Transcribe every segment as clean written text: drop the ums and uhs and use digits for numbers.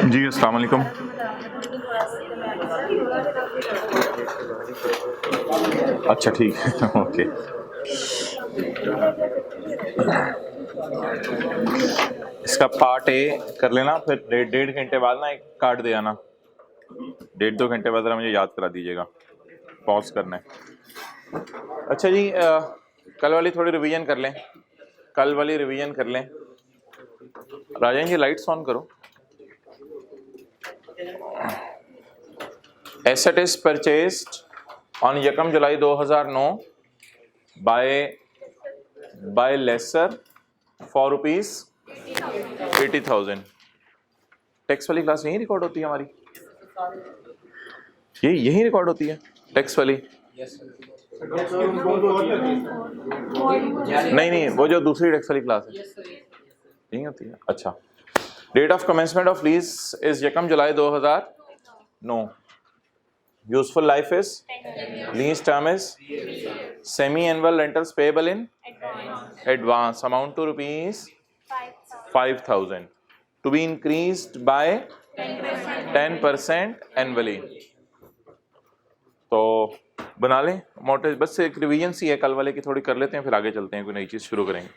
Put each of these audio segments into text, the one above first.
जी अस्सलाम वालेकुम। अच्छा ठीक है ओके। इसका पार्ट ए कर लेना, फिर डेढ़ घंटे बाद ना एक कार्ड दे आना, 1.5-2 घंटे बाद मुझे याद करा दीजिएगा, पॉज करना है। अच्छा जी, कल वाली थोड़ी रिवीजन कर लें, कल वाली रिवीजन कर लें। राजन जी लाइट्स ऑन करो। Asset is purchased on 1 July 2009 by lessor for rupees 80,000। Tax वाली क्लास यही रिकॉर्ड होती है हमारी, ये यही रिकॉर्ड होती है टैक्स वाली? नहीं, वो जो दूसरी टैक्स वाली क्लास है यही होती है। अच्छा, date of commencement of lease is 1 July 2009। Useful life is, lease term is, semi annual rentals payable in advance amount to rupees 5,000 to be increased by 10% annually। तो बना लें मोटे, बस एक रिवीजन सी है कल वाले की, थोड़ी कर लेते हैं फिर आगे चलते हैं, कोई नई चीज शुरू करेंगे।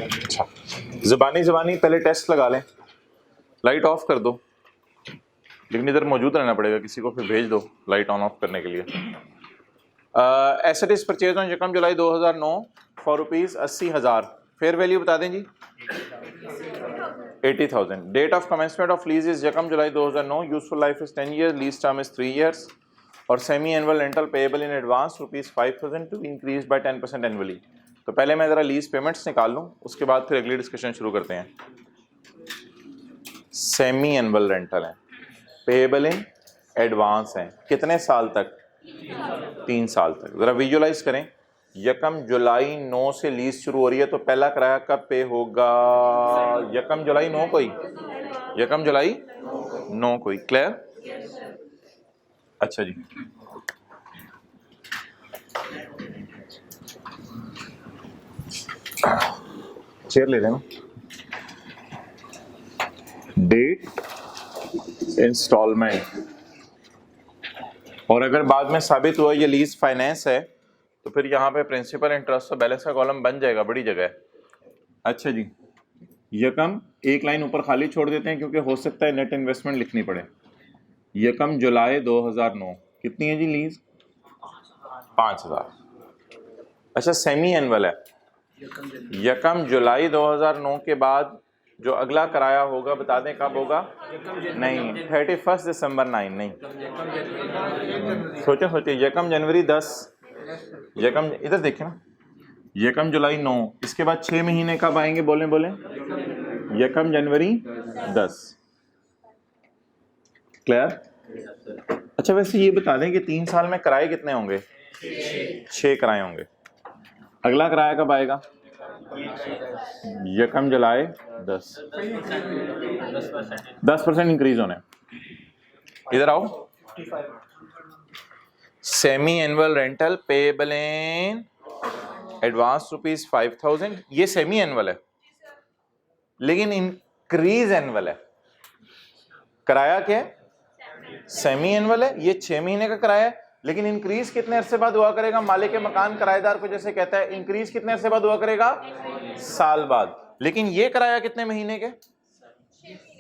अच्छा, ज़बानी पहले टेस्ट लगा लें, लाइट ऑफ कर दो, लेकिन इधर मौजूद रहना पड़ेगा, किसी को फिर भेज दो लाइट ऑन ऑफ करने के लिए। Asset is purchase on 1 July 2009 for rupees 80,000। Fair value बता दें जी, 80,000। Date of commencement of lease is 1 July 2009। Useful life is 10 years, lease term is 3 years और semi annual rental payable in advance rupees 5,000 to increase by 10% annually. तो पहले मैं ज़रा lease payments निकाल लूँ, उसके बाद फिर अगली डिस्कशन शुरू करते हैं। सेमी एनुअल रेंटल है, पेएबल इन एडवांस है, कितने साल तक? 3 साल तक। ज़रा विजुअलाइज करें, 1 जुलाई 9 से लीज शुरू हो रही है, तो पहला किराया कब पे होगा? 1 जुलाई 9 को ही, 1 जुलाई 9 को ही। क्लियर? अच्छा जी, चेयर ले लेना। डेट, इंस्टॉलमेंट, और अगर बाद में साबित हुआ ये लीज फाइनेंस है तो फिर यहाँ पे प्रिंसिपल, इंटरेस्ट और बैलेंस का कॉलम बन जाएगा, बड़ी जगह है। अच्छा जी, यकम एक लाइन ऊपर खाली छोड़ देते हैं क्योंकि हो सकता है नेट इन्वेस्टमेंट लिखनी पड़े। 1 जुलाई 2009 कितनी है जी लीज? 5,000। अच्छा, सेमी एनुअल है। 1 जुलाई 2009 के बाद जो अगला किराया होगा बता दें कब होगा? नहीं, 31 दिसंबर 9 नहीं, सोचे 1 जनवरी 10, इधर देखें ना, 1 जुलाई 9, इसके बाद 6 महीने कब आएंगे? बोले 1 जनवरी 10। क्लियर? अच्छा, वैसे ये बता दें कि 3 साल में किराए कितने होंगे? 6 किराए होंगे। अगला किराया कब आएगा? 1 जुलाई 10। 10% इंक्रीज होने। इधर आओ, semi annual rental payable in advance rupees 5,000, ये सेमी एनुअल है, लेकिन इंक्रीज एनुअल है। किराया क्या है? सेमी एनुअल है, ये 6 महीने का किराया है, लेकिन इंक्रीज कितने अरसे बाद हुआ करेगा? मालिक के मकान किराएदार को जैसे कहता है, इंक्रीज कितने अरसे बाद हुआ करेगा? साल बाद। लेकिन ये किराया कितने महीने के?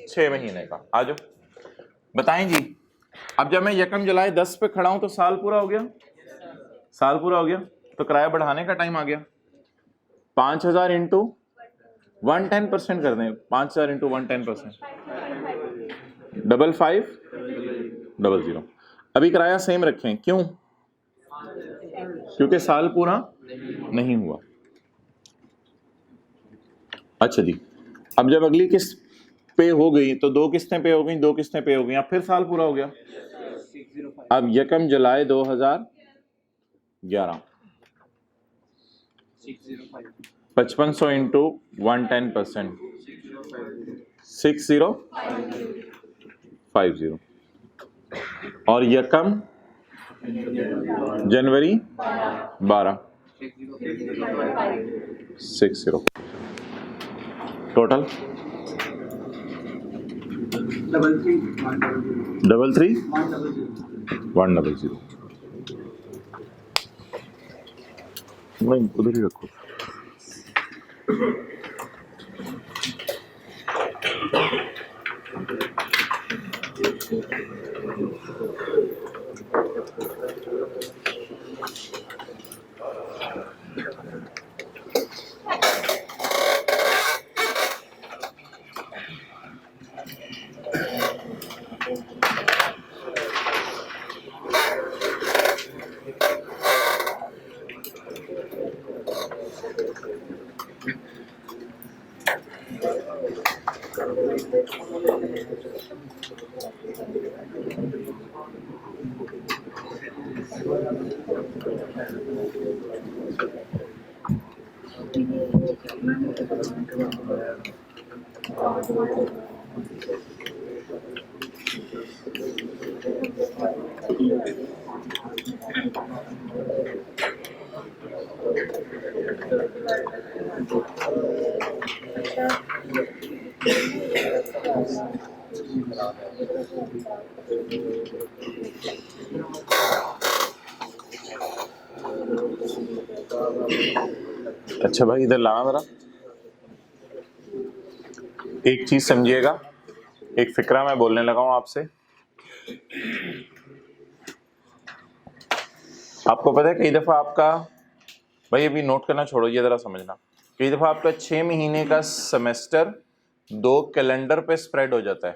6 महीने का। आ जाओ बताएं जी। अब जब मैं 1 जुलाई 10 पे खड़ा हूं तो साल पूरा हो गया, साल पूरा हो गया, तो किराया बढ़ाने का टाइम आ गया। 5,000 इंटू 110% कर दें, 5,000 इंटू 110%, 55,000। अभी किराया सेम रखें, क्यों? क्योंकि साल पूरा नहीं हुआ। अच्छा जी, अब जब अगली किस्त पे हो गई तो 2 किस्तें पे हो गई, 2 किस्तें पे हो गई, अब फिर साल पूरा हो गया। अब 1 जुलाई 2011, 5500 इंटू 110%, 6050, और 1 जनवरी 12, 60 टोटल 33 100 नहीं उधर ही रखो। अच्छा भाई इधर लाना जरा, एक चीज समझिएगा, एक फिक्रा मैं बोलने लगा हूं आपसे। आपको पता है कई दफा आपका, भाई अभी नोट करना छोड़ो, ये जरा समझना, कई दफा आपका 6 महीने का सेमेस्टर 2 कैलेंडर पे स्प्रेड हो जाता है।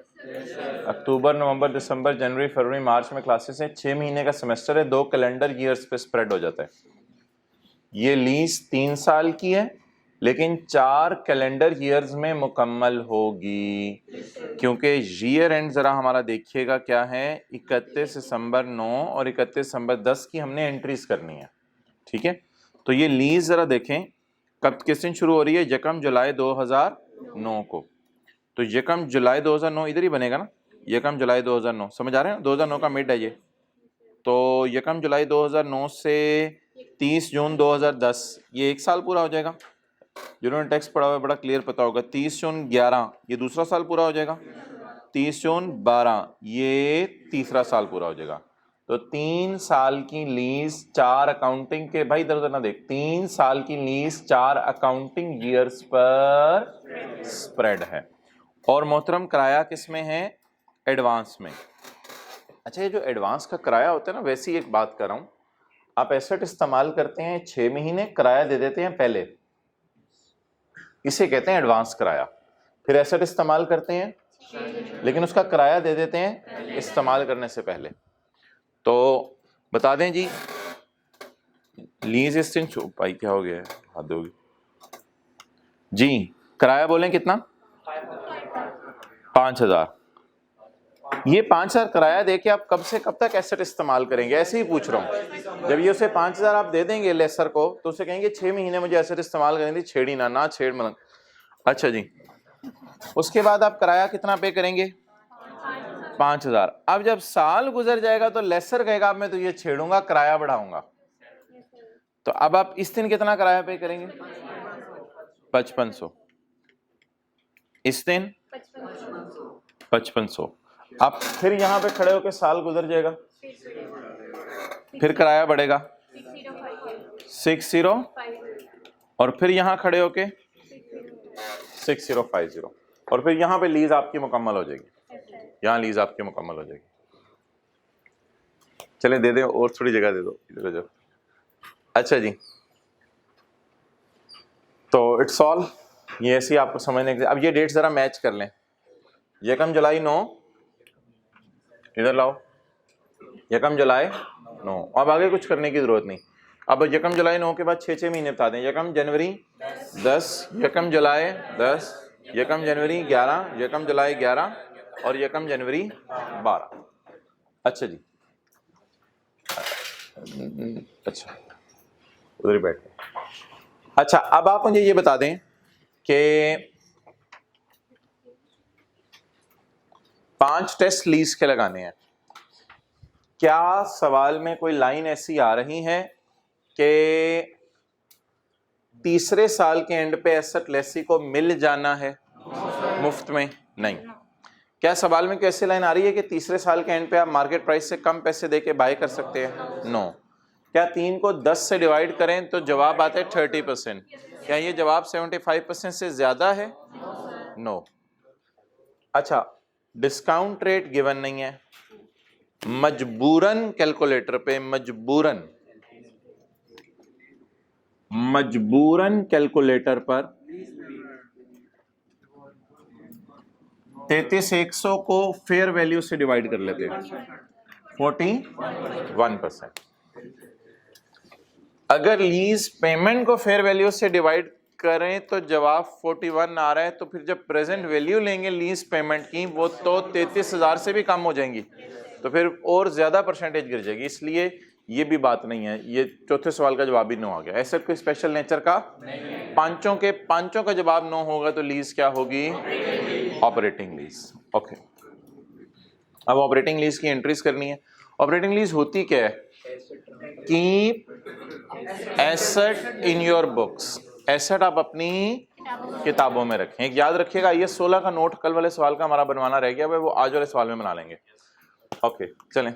अक्टूबर नवंबर दिसंबर जनवरी फरवरी मार्च में क्लासेस हैं, 6 महीने का सेमेस्टर है, 2 कैलेंडर ईयर्स पे स्प्रेड हो जाता है। ये लीज 3 साल की है लेकिन 4 कैलेंडर ईयर्स में मुकम्मल होगी, क्योंकि ईयर एंड जरा हमारा देखिएगा क्या है, 31 दिसंबर 9 और 31 दिसंबर 10 की हमने एंट्रीज करनी है। ठीक है, तो ये लीज जरा देखें कब किस दिन शुरू हो रही है, 1 जुलाई 2009 को। तो 1 जुलाई 2009 इधर ही बनेगा ना, 1 जुलाई 2009, समझ आ रहे हैं, 2009 का मिड है ये। तो 1 जुलाई 2009 से 30 जून 2010, ये 1 साल पूरा हो जाएगा। जिन्होंने टेक्स्ट पढ़ा हुआ है बड़ा क्लियर पता होगा। 30 जून 11 ये दूसरा साल पूरा हो जाएगा, 30 जून 12 ये तीसरा साल पूरा हो जाएगा। तो 3 साल की लीज 4 अकाउंटिंग के, भाई इधर उधर ना देख, 3 साल की लीज 4 अकाउंटिंग ईयर्स पर स्प्रेड है। और मोहतरम किराया किस में है, एडवांस में। अच्छा ये जो एडवांस का किराया होता है ना, वैसी एक बात कर रहा हूं, आप एसेट इस्तेमाल करते हैं 6 महीने, किराया दे देते हैं पहले, इसे कहते हैं एडवांस किराया। फिर एसेट इस्तेमाल करते हैं लेकिन उसका किराया दे देते हैं इस्तेमाल करने से पहले। तो बता दें जी, लीज एक्सचेंज भाई क्या हो गया है, हद होगी जी, किराया बोलें कितना, 5000। ये 5000 किराया देके आप कब से कब तक एसेट इस्तेमाल करेंगे, ऐसे ही पूछ रहा हूँ। जब ये उसे 5000 आप दे देंगे लेसर को, तो उसे कहेंगे 6 महीने मुझे एसेट इस्तेमाल करनी थी, छेड़ी ना छेड़ मतलब। अच्छा जी, उसके बाद आप किराया कितना पे करेंगे, 5000। अब जब साल गुजर जाएगा तो लेसर कहेगा अब मैं तो ये छेड़ूंगा, किराया बढ़ाऊंगा। तो अब आप इस दिन कितना किराया पे करेंगे, 5500। इस दिन 5500। अब फिर यहां पे खड़े होकर साल गुजर जाएगा, फिर किराया बढ़ेगा 60, और फिर यहां खड़े होके 6050, और फिर यहां पे लीज आपकी मुकम्मल हो जाएगी, यहां लीज आपकी मुकम्मल हो जाएगी। चले दे दे और थोड़ी जगह दे दो, इधर जाओ। अच्छा जी, तो इट्स ऑल, ये ऐसी आपको समझने के। अब ये डेट जरा मैच कर लें, 1 जुलाई 9, इधर लाओ, 1 जुलाई 9। अब आगे कुछ करने की जरूरत नहीं। अब 1 जुलाई 9 के बाद 6 महीने बता दें, 1 जनवरी 10, 1 जुलाई 10, 1 जनवरी 11, 1 जुलाई 11 और 1 जनवरी 12। अच्छा जी, अच्छा उधर ही बैठ। अच्छा अब आप मुझे ये बता दें कि 5 टेस्ट लीज के लगाने हैं, क्या सवाल में कोई लाइन ऐसी आ रही है कि तीसरे साल के एंड पे एसेट लेसी को मिल जाना है मुफ्त में? नहीं। क्या सवाल में कैसे लाइन आ रही है कि तीसरे साल के एंड पे आप मार्केट प्राइस से कम पैसे देके बाय कर सकते हैं? नो। क्या 3 को 10 से डिवाइड करें तो जवाब आता है 30%? क्या ये जवाब 75% से ज्यादा है? नो। अच्छा, डिस्काउंट रेट गिवन नहीं है, मजबूरन कैलकुलेटर पे मजबूरन कैलकुलेटर पर 33,100 को फेयर वैल्यू से डिवाइड कर लेते हैं, 41%। अगर लीज पेमेंट को फेयर वैल्यू से डिवाइड करें तो जवाब 41 आ रहा है, तो फिर जब प्रेजेंट वैल्यू लेंगे लीज पेमेंट की वो तो 33,000 से भी कम हो जाएंगी, तो फिर और ज्यादा परसेंटेज गिर जाएगी। इसलिए ये भी बात नहीं है, ये चौथे सवाल का जवाब ही नो आ गया। ऐसा कोई स्पेशल नेचर का पांचों का जवाब नो होगा तो लीज क्या होगी? Operating lease. ओके, अब ऑपरेटिंग लीज की एंट्रीज करनी है। ऑपरेटिंग लीज होती क्या है? Keep asset in your books, asset आप अपनी किताबों में रखें। एक याद रखिएगा, ये 16 का नोट कल वाले सवाल का हमारा बनवाना रह गया, वो आज वाले सवाल में बना लेंगे। ओके चलें,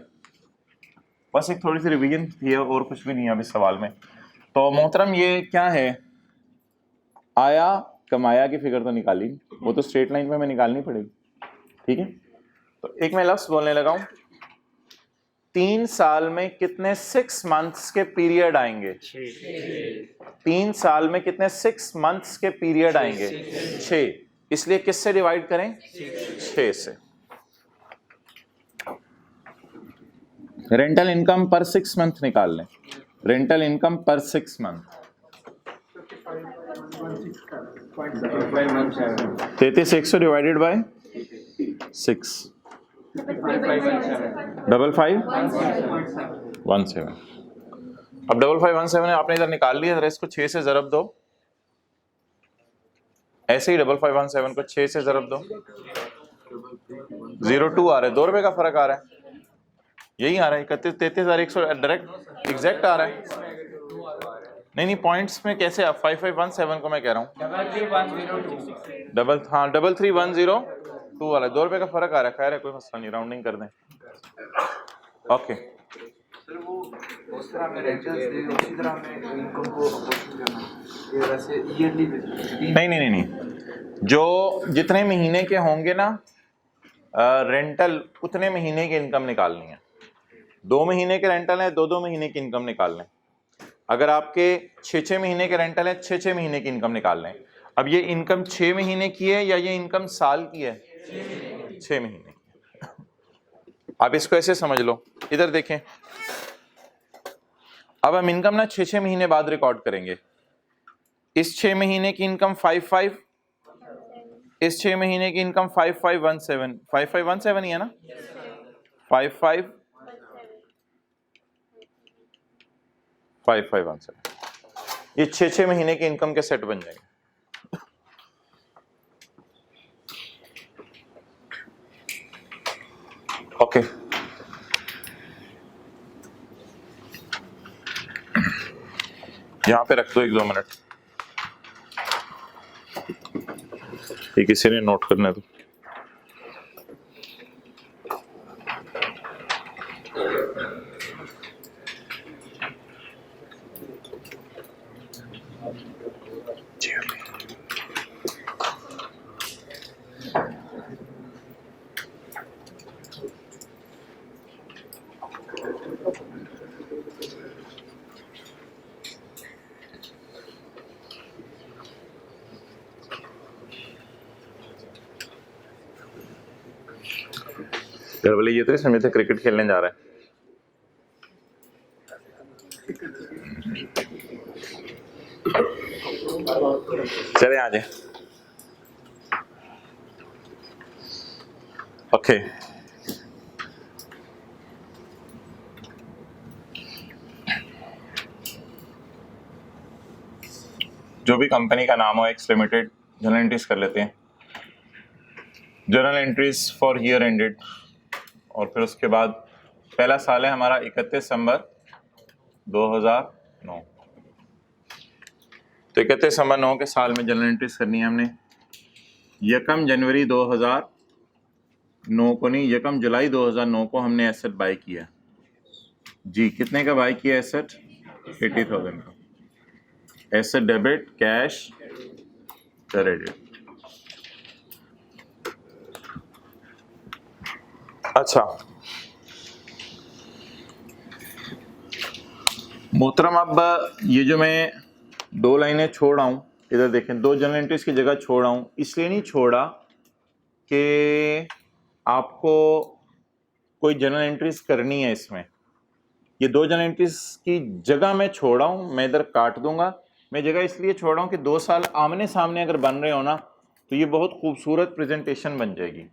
बस एक थोड़ी सी रिवीजन थी और कुछ भी नहीं है अभी सवाल में। तो मोहतरम ये क्या है? आया कमाया की फिगर तो निकाली, वो तो स्ट्रेट लाइन में हमें निकालनी पड़ेगी, ठीक है। तो एक मैं लफ्ज बोलने लगा हूं, 3 साल में कितने 6 मंथ्स के पीरियड आएंगे? 3 साल में कितने 6 मंथ्स के पीरियड आएंगे? 6। इसलिए किससे डिवाइड करें? 6 से। रेंटल इनकम पर 6 मंथ निकाल लें। रेंटल इनकम पर 6 मंथ 33,100 डिवाइडेड बाय 6, 5517। अब 5517 आपने इधर निकाल लिया, जरा इसको 6 से जरब दो। ऐसे ही 5517 को 6 से जरब दो, 02 आ रहा है, 2 रुपए का फर्क आ रहा है, यही आ रहा है 33,100 डायरेक्ट एग्जैक्ट आ रहा है। नहीं पॉइंट्स में कैसे? 5517 को मैं कह रहा हूँ 33,102 वाला 2 रुपए का फर्क आ रहा है। खैर है, कोई मसला नहीं, राउंडिंग कर दें। ओके सर वो उस तरह में रेंटल्स दे, उसी तरह में इनकम को अपोर्शन करना, ये वैसे ईयरली नहीं, जो जितने महीने के होंगे ना रेंटल, उतने महीने की इनकम निकालनी है। 2 महीने के रेंटल है, 2 महीने की इनकम निकाल लें। अगर आपके 6 महीने के रेंटल है, 6 महीने की इनकम निकाल लें। अब ये इनकम 6 महीने की है या ये इनकम साल की है? 6 महीने की। आप इसको ऐसे समझ लो, इधर देखें। अब हम इनकम ना 6 महीने बाद रिकॉर्ड करेंगे। इस 6 महीने की इनकम 55, इस 6 महीने की इनकम 5517, 5517 ही है ना? 5517, ये 6 महीने की इनकम के सेट बन जाएंगे। ओके यहां पे रख दो 1-2 मिनट, ये किसी ने नोट करना है तो। घर वाले ये तो नहीं समझते क्रिकेट खेलने जा रहा है। चले आ जाए। ओके जो भी कंपनी का नाम हो, एक्स लिमिटेड, जर्नल एंट्रीज कर लेते हैं। Journal entries for year ended, और फिर उसके बाद पहला साल है हमारा 31 दिसंबर 2009। तो 31/9 के साल में जनरल एंट्रीज करनी है हमने। 1 जनवरी 2009 को नहीं, 1 जुलाई 2009 को हमने एसेट बाय किया जी। कितने का बाय किया एसेट? 80,000 का। Asset debit, cash credit. अच्छा मोहतरम, अब ये जो मैं 2 लाइनें छोड़ रहा हूँ, इधर देखें, 2 जनरल एंट्रीज की जगह छोड़ रहा हूँ। इसलिए नहीं छोड़ा कि आपको कोई जनरल एंट्रीज करनी है इसमें। ये 2 जनरल एंट्रीज की जगह मैं छोड़ रहा हूँ, मैं इधर काट दूंगा। मैं जगह इसलिए छोड़ रहा हूँ कि 2 साल आमने सामने अगर बन रहे हो ना तो ये बहुत खूबसूरत प्रेजेंटेशन बन जाएगी।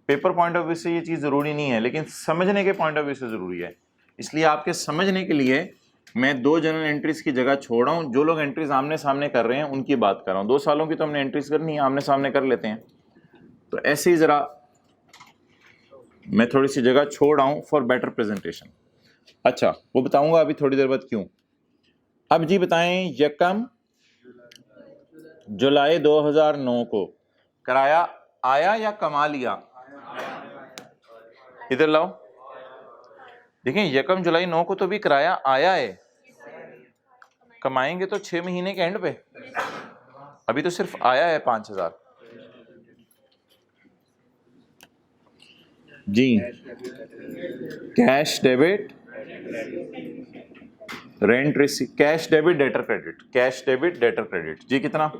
पेपर पॉइंट ऑफ व्यू से ये चीज़ ज़रूरी नहीं है, लेकिन समझने के पॉइंट ऑफ व्यू से ज़रूरी है। इसलिए आपके समझने के लिए मैं 2 जनरल एंट्रीज की जगह छोड़ रहा हूँ। जो लोग एंट्रीज आमने सामने कर रहे हैं उनकी बात कर रहा हूँ। 2 सालों की तो हमने एंट्रीज करनी है, आमने सामने कर लेते हैं। तो ऐसे ही ज़रा मैं थोड़ी सी जगह छोड़ रहा हूँ फॉर बेटर प्रेजेंटेशन। अच्छा वो बताऊंगा अभी थोड़ी देर बाद क्यों। अब जी बताएं, 1 जुलाई 2009 को किराया आया या कमा लिया? इधर लाओ, देखें 1 जुलाई 9 को तो भी किराया आया है। कमाएंगे तो 6 महीने के एंड पे, अभी तो सिर्फ आया है 5,000 जी। Cash debit, rent receive, cash debit debtor credit, cash debit debtor credit जी। कितना?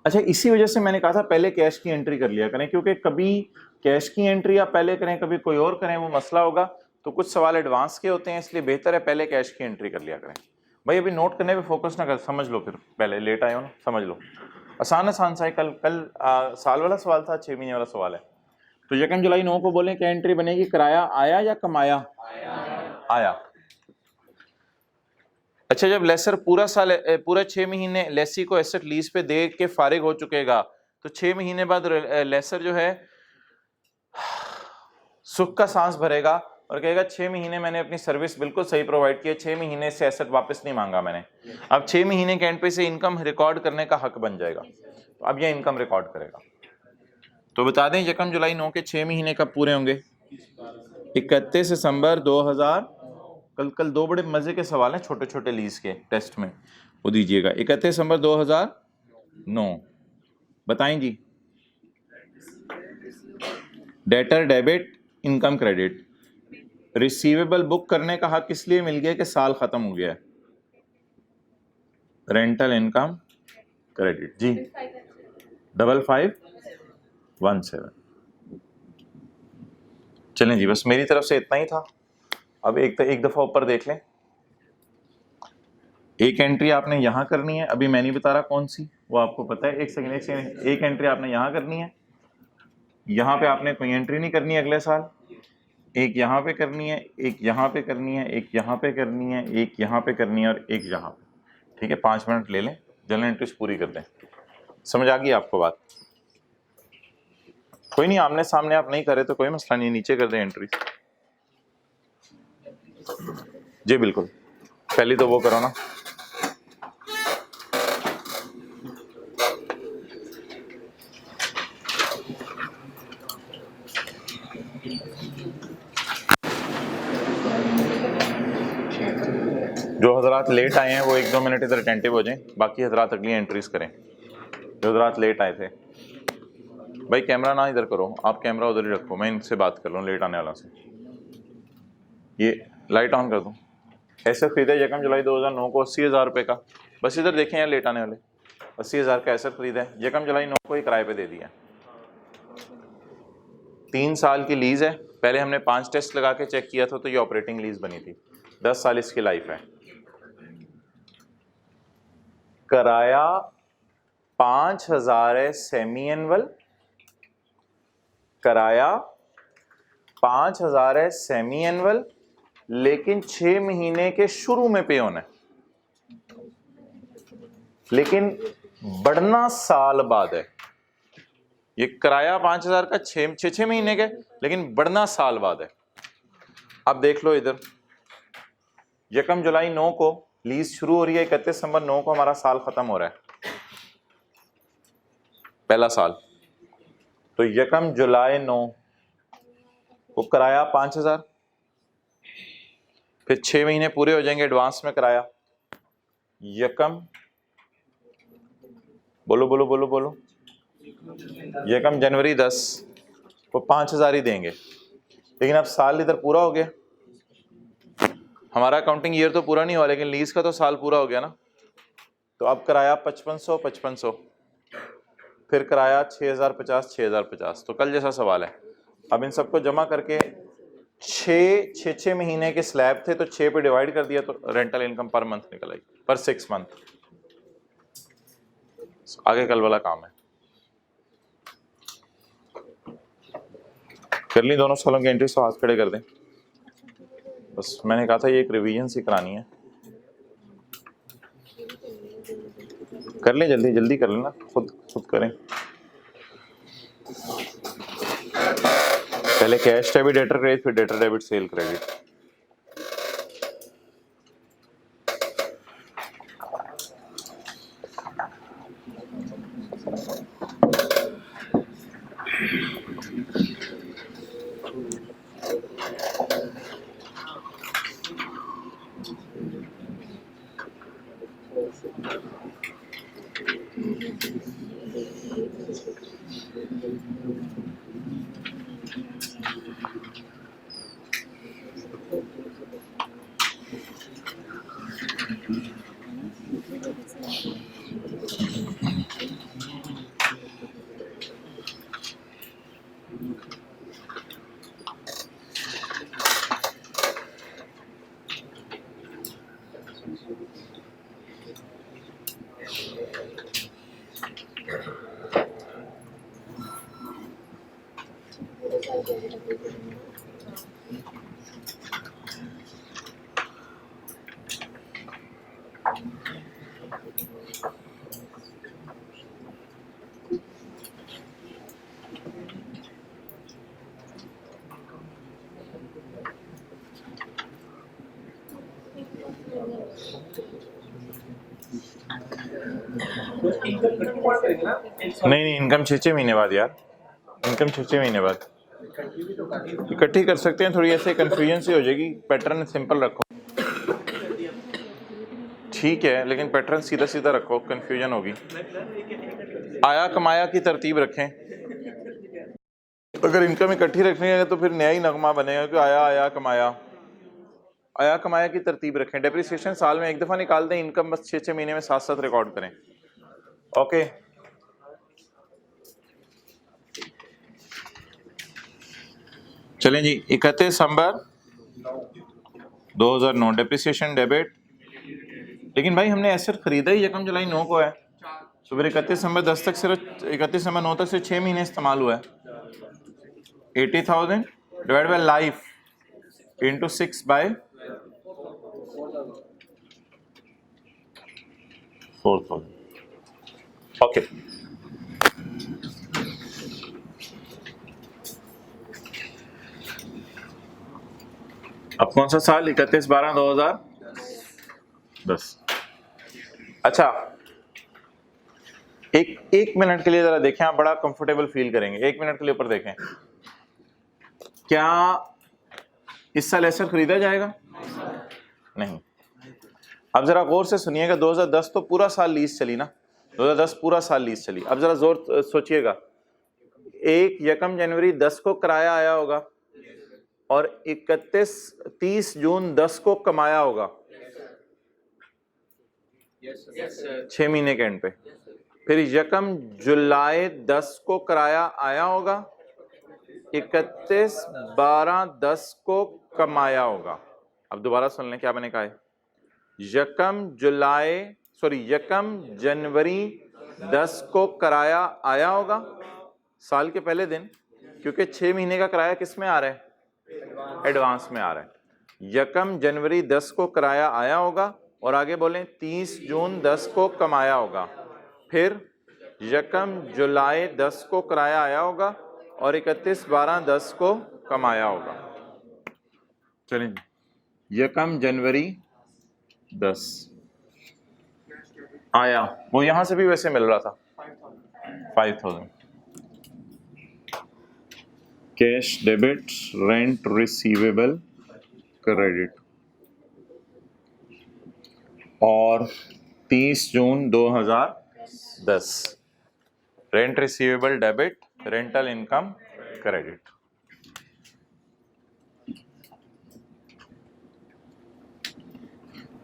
अच्छा इसी वजह से मैंने कहा था पहले कैश की एंट्री कर लिया करें, क्योंकि कभी कैश की एंट्री आप पहले करें कभी कोई और करें, वो मसला होगा। तो कुछ सवाल एडवांस के होते हैं, इसलिए बेहतर है पहले कैश की एंट्री कर लिया करें। भाई अभी नोट करने पे फोकस ना कर, समझ लो, फिर पहले लेट आए हो ना, समझ लो। आसान सा है। कल साल वाला सवाल था, 6 महीने वाला सवाल है। तो 1 जुलाई 9 को बोलें क्या एंट्री बनेगी? किराया आया या कमाया? आया। अच्छा जब लेसर पूरा 6 महीने लेसी को एसेट लीज पे दे के फारिग हो चुकेगा, तो 6 महीने बाद लेसर जो है सुख का सांस भरेगा और कहेगा 6 महीने मैंने अपनी सर्विस बिल्कुल सही प्रोवाइड की है, 6 महीने से एसेट वापस नहीं मांगा मैंने। अब 6 महीने के एंड पे से इनकम रिकॉर्ड करने का हक बन जाएगा। तो अब यह इनकम रिकॉर्ड करेगा। तो बता दें 1 जुलाई 9 के 6 महीने कब पूरे होंगे? 31 दिसंबर 2000। कल 2 बड़े मजे के सवाल हैं छोटे छोटे लीज के टेस्ट में, वो दीजिएगा। 31 दिसंबर 2009 बताएं जी। Debtor debit, income credit. Receivable book करने का हक इसलिए मिल गया कि साल खत्म हो गया है। रेंटल इनकम क्रेडिट जी 5517। चलें जी, बस मेरी तरफ से इतना ही था। अब एक दफा ऊपर देख लें। एक एंट्री आपने यहां करनी है, अभी मैं नहीं बता रहा कौन सी, वो आपको पता है। एक सेकंड। एक एंट्री आपने यहां करनी है, यहां पे आपने कोई एंट्री नहीं करनी है अगले साल। एक यहाँ पे करनी है, एक यहाँ पे करनी है, एक यहाँ पे करनी है, एक यहाँ पे करनी है और एक यहाँ पे। ठीक है, 5 मिनट ले लें, जनरल एंट्रीज पूरी कर दें। समझ आ गई आपको बात? कोई नहीं, आमने सामने आप नहीं करे तो कोई मसला नहीं, नीचे कर दें एंट्रीज जी। बिल्कुल, पहली तो वो करो ना। जो हजरात लेट आए हैं वो 1-2 मिनट इधर अटेंटिव हो जाएं, बाकी हजरात अगली एंट्रीज करें। जो हजरात लेट आए थे, भाई कैमरा ना इधर करो, आप कैमरा उधर ही रखो, मैं इनसे बात कर लूँ लेट आने वाला से। ये लाइट ऑन कर दूँ। एसेट खरीदा 1 जुलाई 2009 को 80,000 रुपये का। बस इधर देखें यार, लेट आने वाले 80,000 का एसेट खरीदा है, 1 जुलाई 9 को ही किराए पे दे दिया। 3 साल की लीज है। पहले हमने 5 टेस्ट लगा के चेक किया था तो ये ऑपरेटिंग लीज बनी थी। 10 साल इसकी लाइफ है। किराया 5,000 है सेमी एनुअल, किराया 5,000 है सेमी एनुअल, लेकिन 6 महीने के शुरू में पे होना है, लेकिन बढ़ना साल बाद है। ये किराया 5,000 का 6 महीने के, लेकिन बढ़ना साल बाद है। अब देख लो इधर, 1 जुलाई 9 को लीज शुरू हो रही है 31 दिसंबर 9 को, हमारा साल खत्म हो रहा है, पहला साल। तो यकम जुलाई 9 को किराया 5000, फिर 6 महीने पूरे हो जाएंगे एडवांस में किराया। यकम बोलो बोलो बोलो बोलो, यकम जनवरी 10 को 5000 ही देंगे। लेकिन अब साल इधर पूरा हो गया, हमारा अकाउंटिंग ईयर तो पूरा नहीं हुआ, लेकिन लीज का तो साल पूरा हो गया ना। तो अब किराया 5500, फिर किराया 6050 6050। तो कल जैसा सवाल है। अब इन सबको जमा करके 6 महीने के स्लैब थे, तो 6 पे डिवाइड कर दिया, तो रेंटल इनकम पर मंथ निकल आई, पर 6 मंथ। आगे कल वाला काम है, कर ली दोनों सालों की एंट्री, तो हाथ खड़े कर दें। बस मैंने कहा था ये एक रिवीजन सी करानी है, कर लें, जल्दी जल्दी कर लेना, खुद करें। पहले कैश डेबिट डेटर क्रेडिट, फिर डेटर डेबिट सेल क्रेडिट। नहीं, इनकम 6 महीने बाद यार, इनकम 6 महीने बाद इकट्ठी कर सकते हैं। थोड़ी ऐसे कंफ्यूजन सी हो जाएगी, पैटर्न सिंपल रखो, ठीक है, लेकिन पैटर्न सीधा सीधा रखो, कंफ्यूजन होगी। आया कमाया की तरतीब रखें। अगर इनकम इकट्ठी रखनी है तो फिर नया ही नगमा बनेगा कि आया कमाया, आया कमाया की तरतीब रखें। डेप्रिसिएशन साल में एक दफा निकाल दें, इनकम बस 6 महीने में साथ साथ रिकॉर्ड करें। ओके, चलें जी। 31 दिसंबर 2009 डेप्रिसिएशन डेबिट, लेकिन भाई हमने एसेट खरीदा ही यकम जुलाई 9 को है, तो फिर 31 दिसंबर 10 तक सिर्फ 31 दिसंबर 9 तक से 6 महीने इस्तेमाल हुआ है। 80,000 divide by life into 6 by 4,000। Okay, अब कौन सा साल? 31/12/2010। अच्छा, एक मिनट के लिए जरा देखें, आप बड़ा कंफर्टेबल फील करेंगे। 1 मिनट के लिए ऊपर देखें, क्या इस साल एसेट खरीदा जाएगा? नहीं। अब जरा गौर से सुनिएगा, 2010 तो पूरा साल लीज चली ना, 2010 पूरा साल लीज चली। अब जरा जोर सोचिएगा, 1 जनवरी 10 को किराया आया होगा और 30 जून 10 को कमाया होगा, 6 महीने के एंड पे। फिर 1 जुलाई 10 को किराया आया होगा, 31/12/10 को कमाया होगा। अब दोबारा सुन लें क्या मैंने कहा है। 1 जनवरी 10 को किराया आया होगा, साल के पहले दिन, क्योंकि 6 महीने का किराया किस में आ रहा है? एडवांस में आ रहा है। 1 जनवरी 10 को किराया आया होगा और आगे बोलें 30 जून 10 को कमाया होगा। फिर 1 जुलाई 10 को किराया आया होगा और 31/12/10 को कमाया होगा। चलिए, 1 जनवरी 10 आया, वो यहां से भी वैसे मिल रहा था 5000। Cash debit, rent receivable, credit. और 30 जून 2010 rent receivable debit, rental income credit.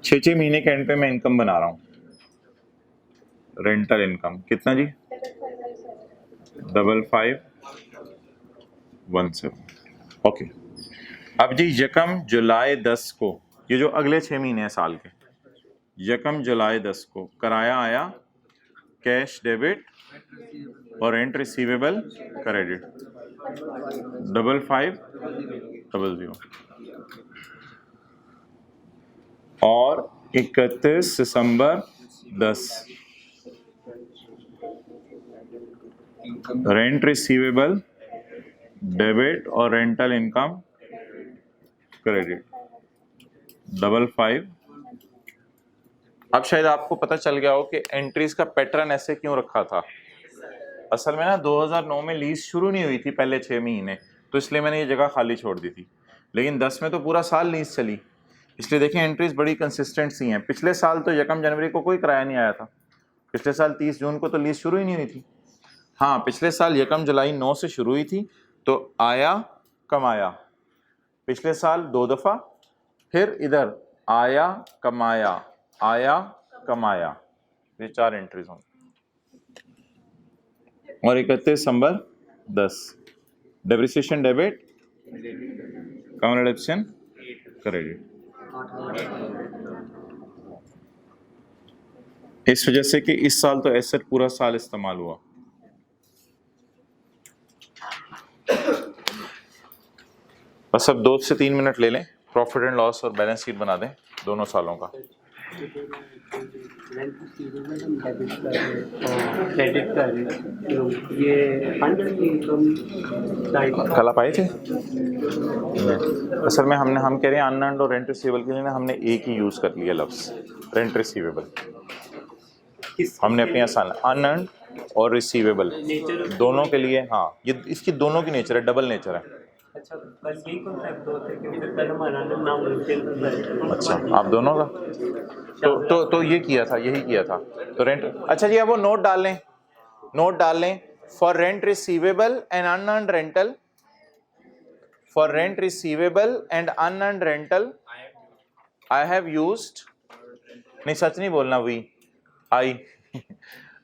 छह महीने के एंड पे मैं इनकम बना रहा हूं। रेंटल इनकम कितना जी? 5517। ओके, अब जी यकम जुलाई 10 को, ये जो अगले 6 महीने हैं साल के, यकम जुलाई 10 को कराया आया कैश डेबिट और रेंट रिसीवेबल क्रेडिट 5500। और 31 दिसंबर 10 रेंट रिसीवेबल डेबिट और रेंटल इनकम क्रेडिट 55। अब शायद आपको पता चल गया हो कि एंट्रीज का पैटर्न ऐसे क्यों रखा था। असल में ना 2009 में लीज शुरू नहीं हुई थी पहले 6 महीने, तो इसलिए मैंने ये जगह खाली छोड़ दी थी। लेकिन 10 में तो पूरा साल लीज चली, इसलिए देखें एंट्रीज बड़ी कंसिस्टेंट सी हैं। पिछले साल तो यकम जनवरी को कोई किराया नहीं आया था, पिछले साल 30 जून को तो लीज शुरू ही नहीं हुई थी। हाँ, पिछले साल यकम जुलाई 9 से शुरू हुई थी, तो आया कमाया पिछले साल 2 दफा, फिर इधर आया कमाया, आया कमाया, ये 4 एंट्रीज होंगी। और 31 दिसंबर 10 डेप्रिसिएशन डेबिट, कमर एडिप्शन क्रेडिट। इस वजह से कि इस साल तो एसेट पूरा साल इस्तेमाल हुआ। बस अब 2 से 3 मिनट ले लें, प्रॉफिट एंड लॉस और बैलेंस शीट बना दें दोनों सालों का। क्रेडिट का ये फंड कल आप आए थे? असल में हम कह रहे हैं अनअर्न्ड और रेंट रिसीवेबल के लिए ना हमने एक ही यूज कर लिया लफ्ज रेंट रिसीवेबल। हमने अपनी आसान अनअर्न्ड और रिसीवेबल दोनों के लिए, हाँ ये इसकी दोनों की नेचर है, डबल नेचर है। अच्छा, बस यही कॉन्सेप्ट होता है कि फिर हमारा नाम। अच्छा, आप दोनों का तो ये किया था, यही किया था। तो रेंट, अच्छा जी, अब वो नोट डाल लें for rent receivable and unearned rental, for rent receivable and unearned rental I have used, नहीं सच नहीं बोलना, we I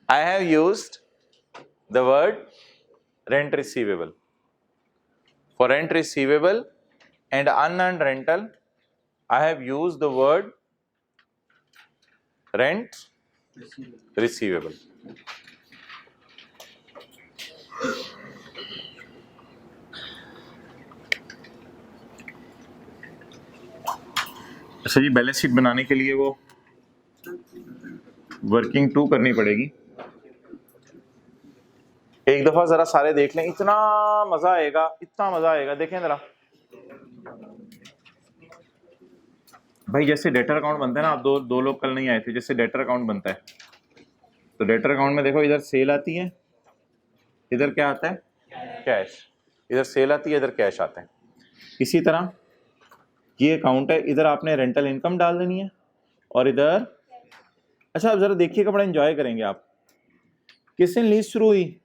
have used the word rent receivable. For rent receivable and unearned rental, I have used the word rent receivable. अच्छा जी, balance sheet बनाने के लिए वो working 2 करनी पड़ेगी। एक दफा जरा सारे देख लें, इतना मजा आएगा, इतना मजा आएगा। देखें जरा भाई, जैसे डेटर अकाउंट बनता है ना, आप दो लोग कल नहीं आए थे, जैसे डेटर अकाउंट बनता है, तो डेटर अकाउंट में देखो इधर सेल आती है, इधर क्या आता है कैश, इधर सेल आती है, इधर कैश आता है। इसी तरह ये अकाउंट है, इधर आपने रेंटल इनकम डाल देनी है और इधर, अच्छा आप जरा देखिएगा, बड़ा एंजॉय करेंगे आप। किस दिन लीज शुरू हुई?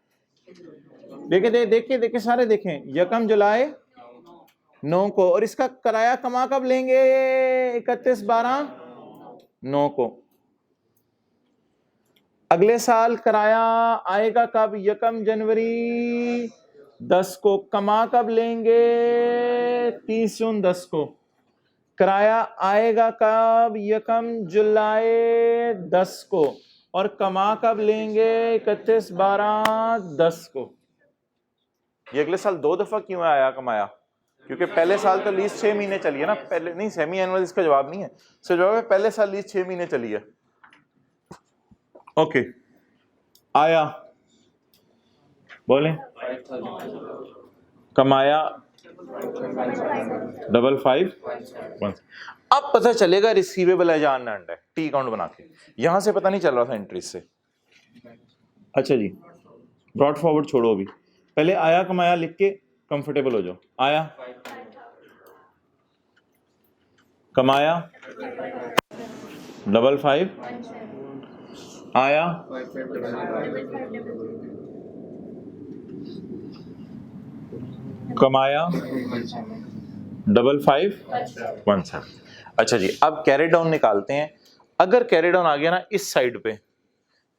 देखिए सारे देखें, यकम जुलाई 9 को, और इसका किराया कमा कब लेंगे? 31/12/9 को। अगले साल किराया आएगा कब? यकम जनवरी 10 को। कमा कब लेंगे? 30 जून 10 को। किराया आएगा कब? यकम जुलाई 10 को। और कमा कब लेंगे? 31/12/10 को। ये अगले साल 2 दफा क्यों आया कमाया? क्योंकि पहले साल तो लीज 6 महीने चली है ना, पहले नहीं, सेमी एनुअल इसका जवाब नहीं है, इसका जवाब है पहले साल लीज 6 महीने चली है। ओके, आया बोले, कमाया 5551। अब पता चलेगा रिसीवेबल है या अनअर्न्ड है, टी अकाउंट बना के। यहां से पता नहीं चल रहा था एंट्रीज से। अच्छा जी, ब्रॉड फॉरवर्ड छोड़ो, अभी पहले आया कमाया लिख के कंफर्टेबल हो जाओ। आया कमाया 55, आया कमाया 5517। अच्छा जी, अब कैरी डाउन निकालते हैं। अगर कैरी डाउन आ गया ना इस साइड पे,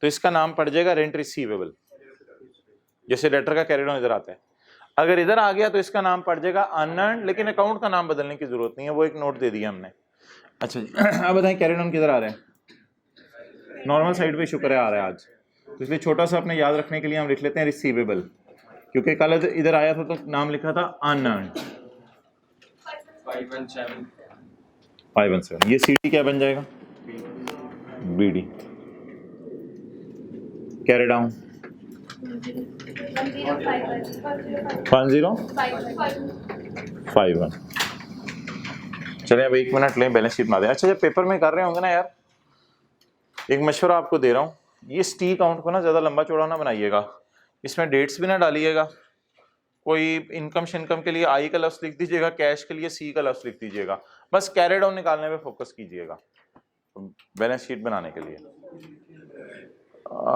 तो इसका नाम पड़ जाएगा रेंट रिसीवेबल, जैसे लेटर का कैरी डाउन इधर आता है। अगर इधर आ गया तो इसका नाम पड़ जाएगा अनअर्न्ड, लेकिन अकाउंट का नाम बदलने की जरूरत नहीं है, वो एक नोट दे दिया हमने। अच्छा जी, अब बताएं कैरी डाउन किधर आ रहे हैं? नॉर्मल साइड पे शुक्र है आ रहा है आज, तो इसलिए छोटा सा अपने याद रखने के लिए हम लिख लेते हैं रिसीवेबल, क्योंकि कल इधर आया था तो नाम लिखा था अनअर्न्ड। 517, ये सीडी क्या बन जाएगा? बीडी। Carry down 1051। चलिए अब 1 मिनट लें, बैलेंस शीट बना दें। अच्छा जब पेपर में कर रहे होंगे ना यार, एक मशवरा आपको दे रहा हूँ, ये टी अकाउंट को ना ज़्यादा लंबा चौड़ा ना बनाइएगा, इसमें डेट्स भी ना डालिएगा। कोई इनकम शिनकम के लिए आई का लफ्ज़ लिख दीजिएगा, कैश के लिए सी का लफ्ज़ लिख दीजिएगा, बस कैरी डाउन निकालने पे फोकस कीजिएगा बैलेंस शीट बनाने के लिए।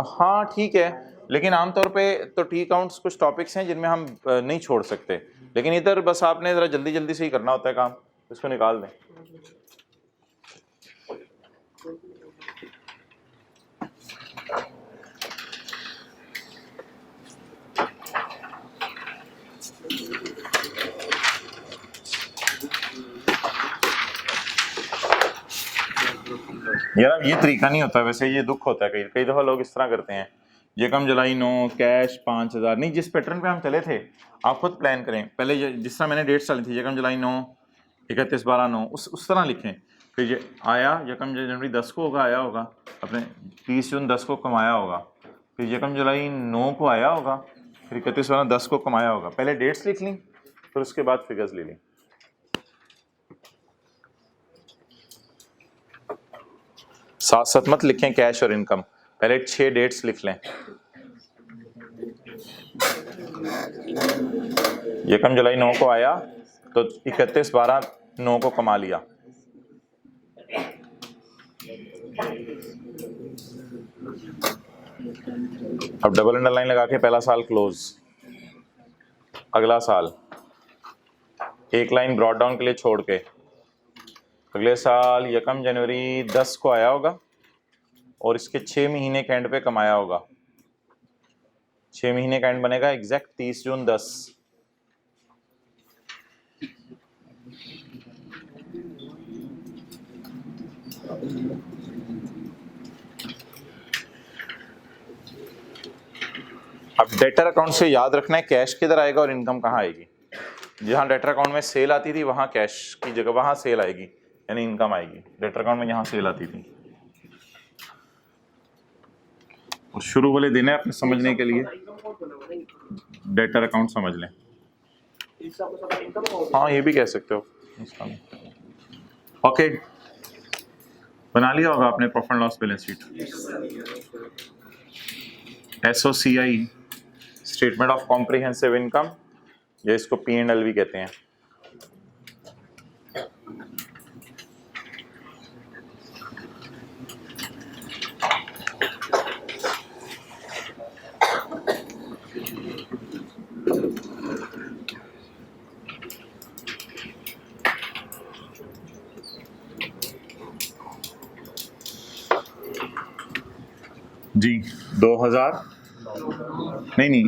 हाँ ठीक है, लेकिन आमतौर पे तो टी अकाउंट्स कुछ टॉपिक्स हैं जिनमें हम नहीं छोड़ सकते, लेकिन इधर बस आपने ज़रा जल्दी जल्दी से ही करना होता है काम, इसको निकाल दें। यार ये तरीका नहीं होता वैसे, ये दुख होता है। कई दफ़ा लोग इस तरह करते हैं, यकम जुलाई 9 कैश 5000। नहीं, जिस पैटर्न पे हम चले थे आप खुद प्लान करें। पहले जिस तरह मैंने डेट्स डाली थी, यकम जुलाई 9 31/12/9, उस तरह लिखें। फिर ये आया यकम जनवरी 10 को होगा, आया होगा अपने 30 जून 10 को कमाया होगा, फिर यकम जुलाई 9 को आया होगा, फिर 31/12/10 को कमाया होगा। पहले डेट्स लिख ली, फिर उसके बाद फिगर्स ले ली। साथ साथ मत लिखें कैश और इनकम, पहले 6 डेट्स लिख लें। यकम जुलाई 9 को आया तो 31/12/9 को कमा लिया। अब डबल अंडरलाइन लगा के पहला साल क्लोज, अगला साल एक लाइन ब्रॉड डाउन के लिए छोड़ के, अगले साल यकम जनवरी 10 को आया होगा और इसके 6 महीने के एंड पे कमाया होगा। 6 महीने का एंड बनेगा एग्जैक्ट 30 जून 10। अब डेटर अकाउंट से याद रखना है कैश किधर आएगा और इनकम कहाँ आएगी। जहां डेटर अकाउंट में सेल आती थी वहां कैश की जगह वहां सेल आएगी, यानी इनकम आएगी। डेटर अकाउंट में यहां सेल आती थी। और शुरू वाले दिन है अपने समझने के लिए, डेटर अकाउंट समझ लें। हाँ ये भी कह सकते हो। ओके, बना लिया होगा आपने profit loss balance sheet, SOCI statement of comprehensive income, या इसको P&L भी कहते हैं। जी 2000 नहीं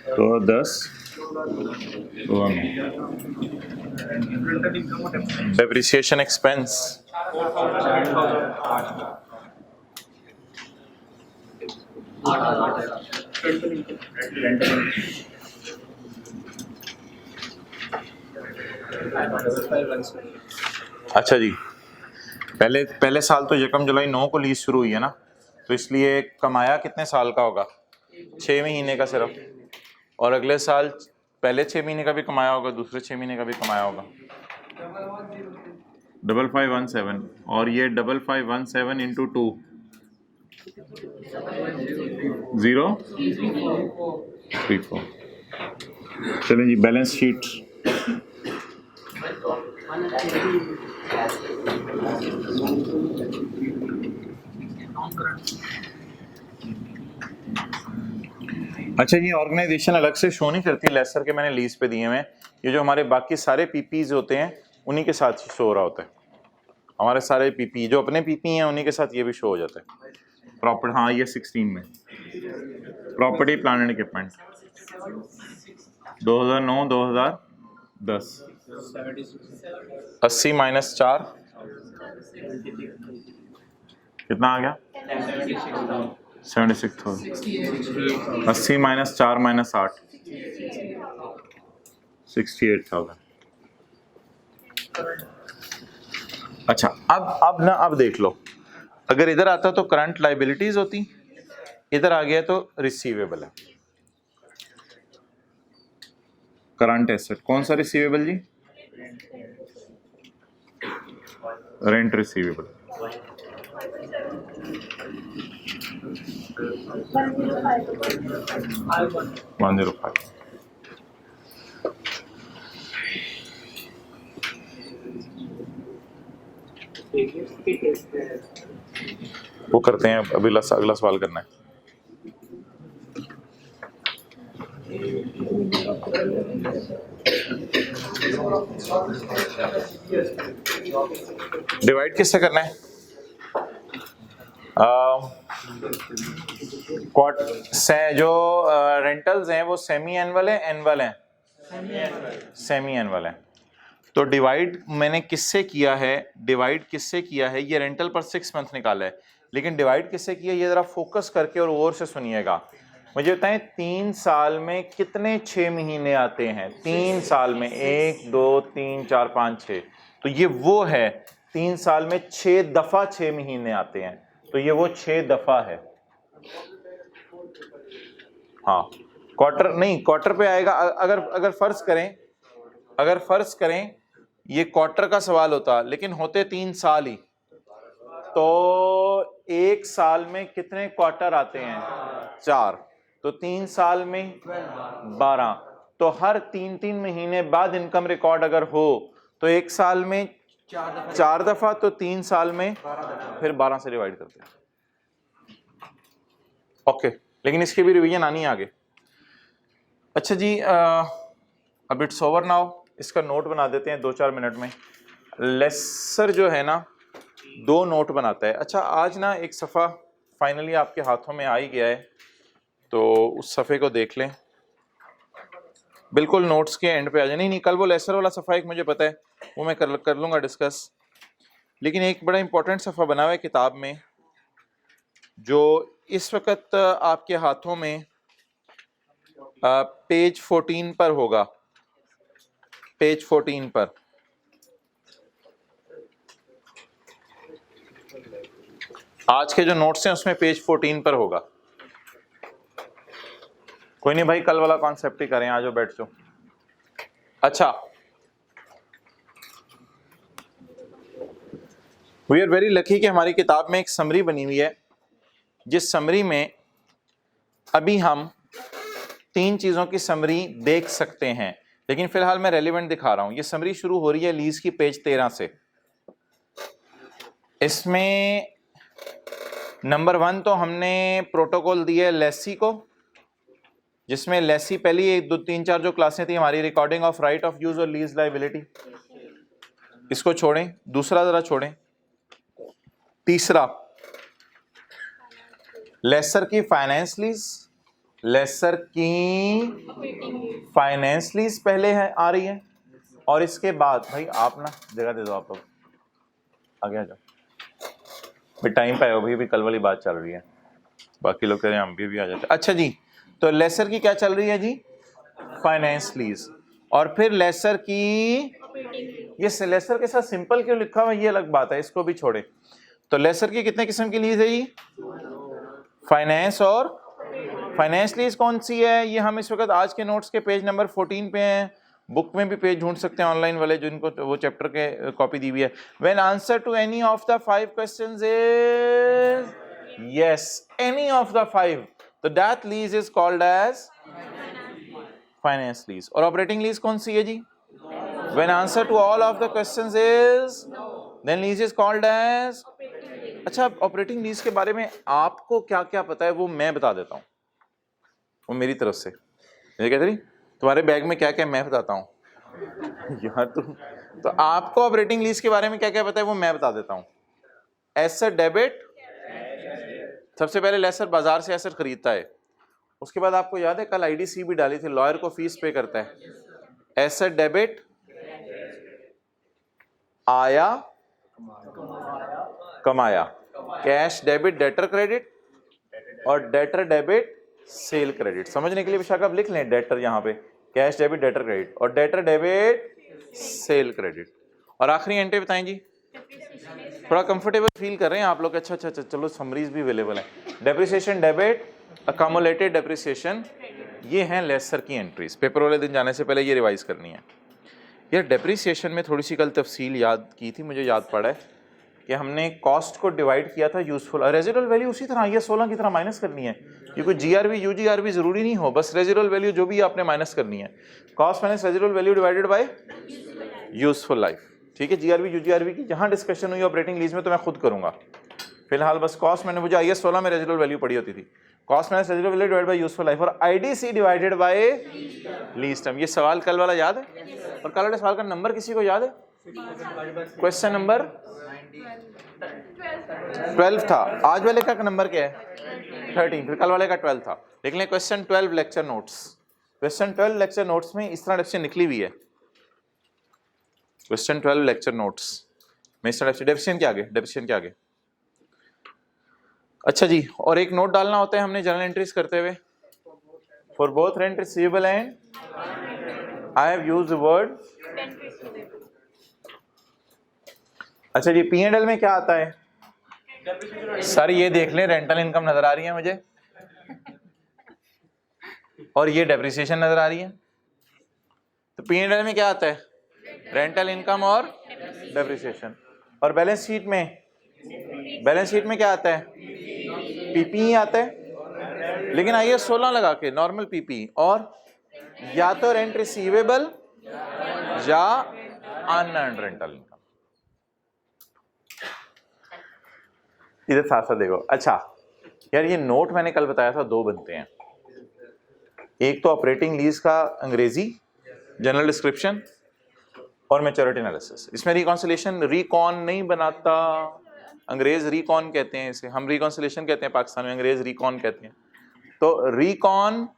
2010 डेप्रिसिएशन एक्सपेंस अच्छा जी, पहले साल तो यकम जुलाई 9 को लीज शुरू हुई है ना, तो इसलिए कमाया कितने साल का होगा? 6 महीने का सिर्फ, और अगले साल पहले 6 महीने का भी कमाया होगा, दूसरे 6 महीने का भी कमाया होगा। 5517 और ये 5517 इंटू 2 034। चलें जी, बैलेंस शीट। अच्छा, ये ऑर्गेनाइजेशन अलग से शो नहीं करती लेसर के, मैंने लीज पे दिए हुए हैं। ये जो हमारे बाकी सारे पीपीज होते हैं उन्हीं के साथ ही शो हो रहा होता है। हमारे सारे पीपी जो अपने पीपी हैं उन्हीं के साथ ये भी शो हो जाता है। प्रॉपर्टी, हाँ ये 16 में property plan and equipment 2009-2010 80 minus 4 कितना आ गया? 76,000। 80 माइनस 4 माइनस 8 68,000। अच्छा, अब देख लो, अगर इधर आता तो करंट लाइबिलिटीज होती, इधर आ गया तो रिसीवेबल है। करंट एसेट कौन सा रिसीवेबल जी? Rent receivable. 105। वो करते हैं, अभी अगला सवाल करना है। डिवाइड किससे करना है? जो रेंटल्स हैं वो सेमी एनुअल है, एनुअल है? सेमी एनुअल है। तो डिवाइड मैंने किससे किया है? डिवाइड किससे किया है? ये रेंटल पर 6 मंथ निकाला है, लेकिन डिवाइड किससे किया ये जरा फोकस करके और गौर से सुनिएगा। मुझे बताएं 3 साल में कितने 6 महीने आते हैं? 3 साल में 1 2 3 4 5 6। तो ये वो है 3 साल में 6 दफा 6 महीने आते हैं, तो ये वो 6 दफा है। हाँ, क्वार्टर नहीं, क्वार्टर पे आएगा। अगर फर्ज करें ये क्वार्टर का सवाल होता, लेकिन होते 3 साल ही, तो 1 साल में कितने क्वार्टर आते हैं? 4। तो 3 साल में 12। तो हर 3-3 महीने बाद इनकम रिकॉर्ड अगर हो तो 1 साल में 4 दफा, तो 3 साल में फिर 12 से डिवाइड करते हैं। ओके, लेकिन इसकी भी रिवीजन आनी है आगे। अच्छा जी, अब इट्स ओवर नाउ। इसका नोट बना देते हैं 2-4 मिनट में। लेसर जो है ना 2 नोट बनाता है। अच्छा, आज ना एक सफ़ा फाइनली आपके हाथों में आ ही गया है, तो उस सफ़े को देख लें। बिल्कुल नोट्स के एंड पे आ जाए। नहीं, कल वो लेसर वाला सफ़ा एक मुझे पता है, वो मैं कर लूँगा डिस्कस। लेकिन एक बड़ा इंपॉर्टेंट सफ़ा बना हुआ है किताब में, जो इस वक्त आपके हाथों में पेज 14 पर होगा। पेज 14 पर आज के जो नोट्स हैं उसमें पेज 14 पर होगा। कोई नहीं भाई, कल वाला कॉन्सेप्ट ही करें, आ जाओ बैठ जाओ। अच्छा, वी आर वेरी लकी कि हमारी किताब में एक समरी बनी हुई है, जिस समरी में अभी हम 3 चीज़ों की समरी देख सकते हैं, लेकिन फिलहाल मैं रेलिवेंट दिखा रहा हूं। ये समरी शुरू हो रही है लीज की पेज 13 से। इसमें नंबर 1 तो हमने प्रोटोकॉल दिया लेसी को, जिसमें लेसी पहली 1 2 3 4 जो क्लासें थी हमारी, recording of right of use और लीज लाइबिलिटी, इसको छोड़ें। दूसरा जरा छोड़ें। तीसरा, लेसर की फाइनेंस लीज। लेसर की फाइनेंस लीज पहले है आ रही है, और इसके बाद भाई आप ना जगह दे दो, आप लोग आगे आ जाओ भाई, टाइम पे आओ भाई, अभी कल वाली बात चल रही है, बाकी लोग कह रहे हैं हम भी आ जाते। अच्छा जी, तो लेसर की क्या चल रही है जी? Finance lease. और फिर लेसर की, ये लेसर के साथ सिंपल क्यों लिखा हुआ है ये अलग बात है, इसको भी छोड़े। तो लेसर की कितने किस्म की लीज है जी? फाइनेंस और फाइनेंस लीज कौन सी है? ये हम इस वक्त आज के नोट्स के पेज नंबर 14 पे हैं, बुक में भी पेज ढूंढ सकते हैं ऑनलाइन वाले जिनको वो चैप्टर के कॉपी दी हुई है. When answer to any of the 5 questions is yes, any of the 5, तो that lease is called as finance lease. और ऑपरेटिंग लीज कौन सी है जी? When answer to all of the questions is, then lease is called as. अच्छा, operating lease के बारे में आपको क्या क्या पता है वो मैं बता देता हूँ, वो मेरी तरफ से. ये कहते नहीं तुम्हारे बैग में क्या क्या मैं बताता हूँ यार तुम, तो आपको ऑपरेटिंग लीज के बारे में क्या क्या पता है वो मैं बता देता हूँ. एसेट डेबिट, सबसे पहले लेसर बाजार से एसेट खरीदता है. उसके बाद आपको याद है कल आईडीसी भी डाली थी, लॉयर को फीस पे करता है. एसेट डेबिट आया कमाया, कैश डेबिट डेटर क्रेडिट, और डेटर डेबिट सेल क्रेडिट. समझने के लिए विशाखा आप लिख लें डेटर यहाँ पे, कैश डेबिट डेटर क्रेडिट, और डेटर डेबिट सेल क्रेडिट. और आखिरी एंट्री बताएं जी. थोड़ा कंफर्टेबल फील कर रहे हैं आप लोग? अच्छा अच्छा अच्छा, चलो समरीज भी अवेलेबल है. डेप्रिसिएशन डेबिट, अकोमुलेटेड डेप्रिसिएशन, ये हैं लेसर की एंट्रीज. पेपर वाले दिन जाने से पहले ये रिवाइज करनी है. यार डेप्रिसिएशन में थोड़ी सी कल तफसील याद की थी, मुझे याद पड़ा है कि हमने कॉस्ट को डिवाइड किया था यूजफुल, रेजिडुअल वैल्यू उसी तरह ये 16 की तरह माइनस करनी है. ये कोई जीआरवी यूजीआरवी जरूरी नहीं हो, बस रेजिडुअल वैल्यू जो भी आपने माइनस करनी है. Cost minus residual value divided by useful life. ठीक है, जीआरवी यूजीआरवी की जहां डिस्कशन हुई ऑपरेटिंग लीज में तो मैं खुद करूंगा. फिलहाल बस कॉस्ट मैंने, मुझे आईएस 16 में रेजिडुअल वैल्यू पड़ी होती थी. Cost minus residual value divided by useful life, और IDC divided by lease term. ये सवाल कल वाला याद है? और कल वाले सवाल का नंबर किसी को याद है? क्वेश्चन नंबर 12 था. आज वाले का नंबर क्या है? 13. फिर कल वाले का 12 था. देख लें question 12 lecture notes. Question 12 lecture notes में इस तरह डेफिनेशन निकली हुई है. क्वेश्चन 12 लेक्चर नोट्स में इस तरह डेफिनेशन के आगे, डेफिनेशन के आगे. अच्छा जी, और एक नोट डालना होता है हमने जर्नल एंट्रीज करते हुए. For both rent receivable and I have used the word. अच्छा जी, पी एंड एल में क्या आता है? सर ये देख लें, रेंटल इनकम नजर आ रही है मुझे, और ये डेप्रिसिएशन नजर आ रही है. तो पी एंड एल में क्या आता है? रेंटल इनकम और डेप्रिसिएशन. और बैलेंस शीट में, बैलेंस शीट में क्या आता है? पीपी आता है, लेकिन आइए 16 लगा के नॉर्मल पीपी, और या तो रेंट रिसीवेबल या अनअर्न्ड रेंटल इनकम. इधर साथ साथ देखो. अच्छा यार, ये नोट मैंने कल बताया था दो बनते हैं. एक तो ऑपरेटिंग लीज का अंग्रेजी जनरल डिस्क्रिप्शन, और मैच्योरिटी एनालिसिस. इसमें रिकॉन्सिलेशन रिकॉन नहीं बनाता, अंग्रेज रिकॉन कहते हैं इसे, हम रिकॉन्सिलेशन कहते हैं पाकिस्तान में, अंग्रेज रिकॉन कहते हैं. तो रिकॉन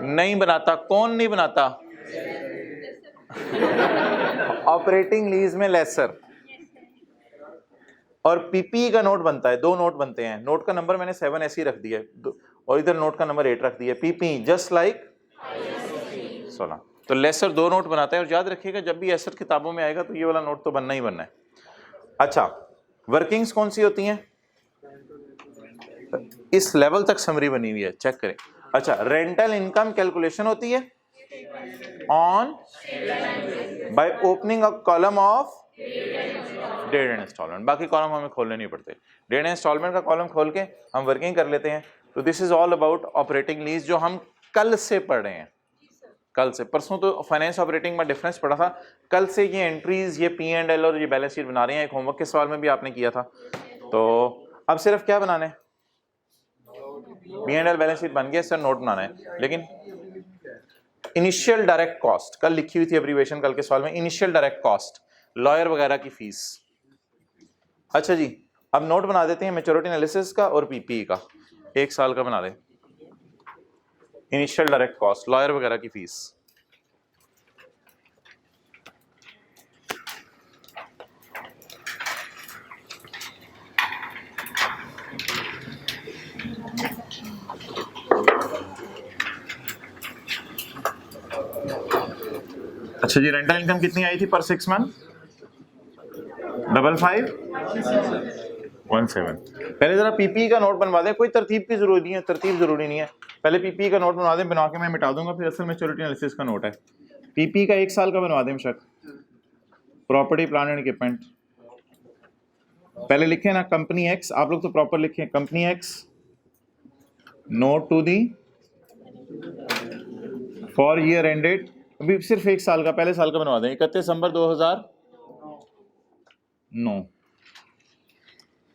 नहीं बनाता. कौन नहीं बनाता? ऑपरेटिंग लीज में लेसर. और पीपी का नोट बनता है, दो नोट बनते हैं. नोट का नंबर मैंने 7 ऐसे ही रख दिया है, और इधर नोट का नंबर 8 रख दिया. PP just like 16. तो लेसर दो नोट बनाता है. और याद रखिएगा जब भी एसेट किताबों में आएगा तो ये वाला नोट तो बनना ही बनना है. अच्छा, वर्किंग्स कौन सी होती हैं? इस लेवल तक समरी बनी हुई है, चेक करें. अच्छा, रेंटल इनकम कैलकुलेशन होती है on by opening a column of date and installment. बाकी कॉलम हमें खोलने नहीं पड़ते. डेट एंड इंस्टॉलमेंट का कॉलम खोल के हम वर्किंग कर लेते हैं. तो this is all about operating lease, जो हम कल से पढ़ रहे हैं. कल से, परसों तो फाइनेंस ऑपरेटिंग में डिफरेंस पड़ा था, कल से ये एंट्रीज, ये पी एंड एल और ये बैलेंस शीट बना रहे हैं. एक होमवर्क के सवाल में भी आपने किया था. तो अब सिर्फ क्या बनाना है? P and L balance sheet बन गया, सर नोट बनाना है. लेकिन इनिशियल डायरेक्ट कॉस्ट कल लिखी हुई थी एब्रीविएशन कल के सवाल में. इनिशियल डायरेक्ट कॉस्ट, लॉयर वगैरह की फीस. अच्छा जी, अब नोट बना देते हैं मैच्योरिटी एनालिसिस का और पीपी का. 1 साल का बना दें. इनिशियल डायरेक्ट कॉस्ट, लॉयर वगैरह की फीस. अच्छा जी, रेंटल इनकम कितनी आई थी पर 6 मंथ? 5517. पहले जरा पीपी का नोट बनवा दें. कोई तरतीब की जरूरत नहीं है, तरतीब जरूरी नहीं है. पहले पीपी का नोट बनवा दें, बना के मैं मिटा दूंगा. फिर असल मैच्योरिटी एनालिसिस का नोट है. पीपी का 1 साल का बनवा दें शक, प्रॉपर्टी प्लांट एंड इक्विपमेंट पहले लिखे ना, कंपनी एक्स, आप लोग तो प्रॉपर लिखे, company X note to the for year ended, अभी सिर्फ 1 साल का, पहले साल का बनवा दें 31 दिसंबर 2009,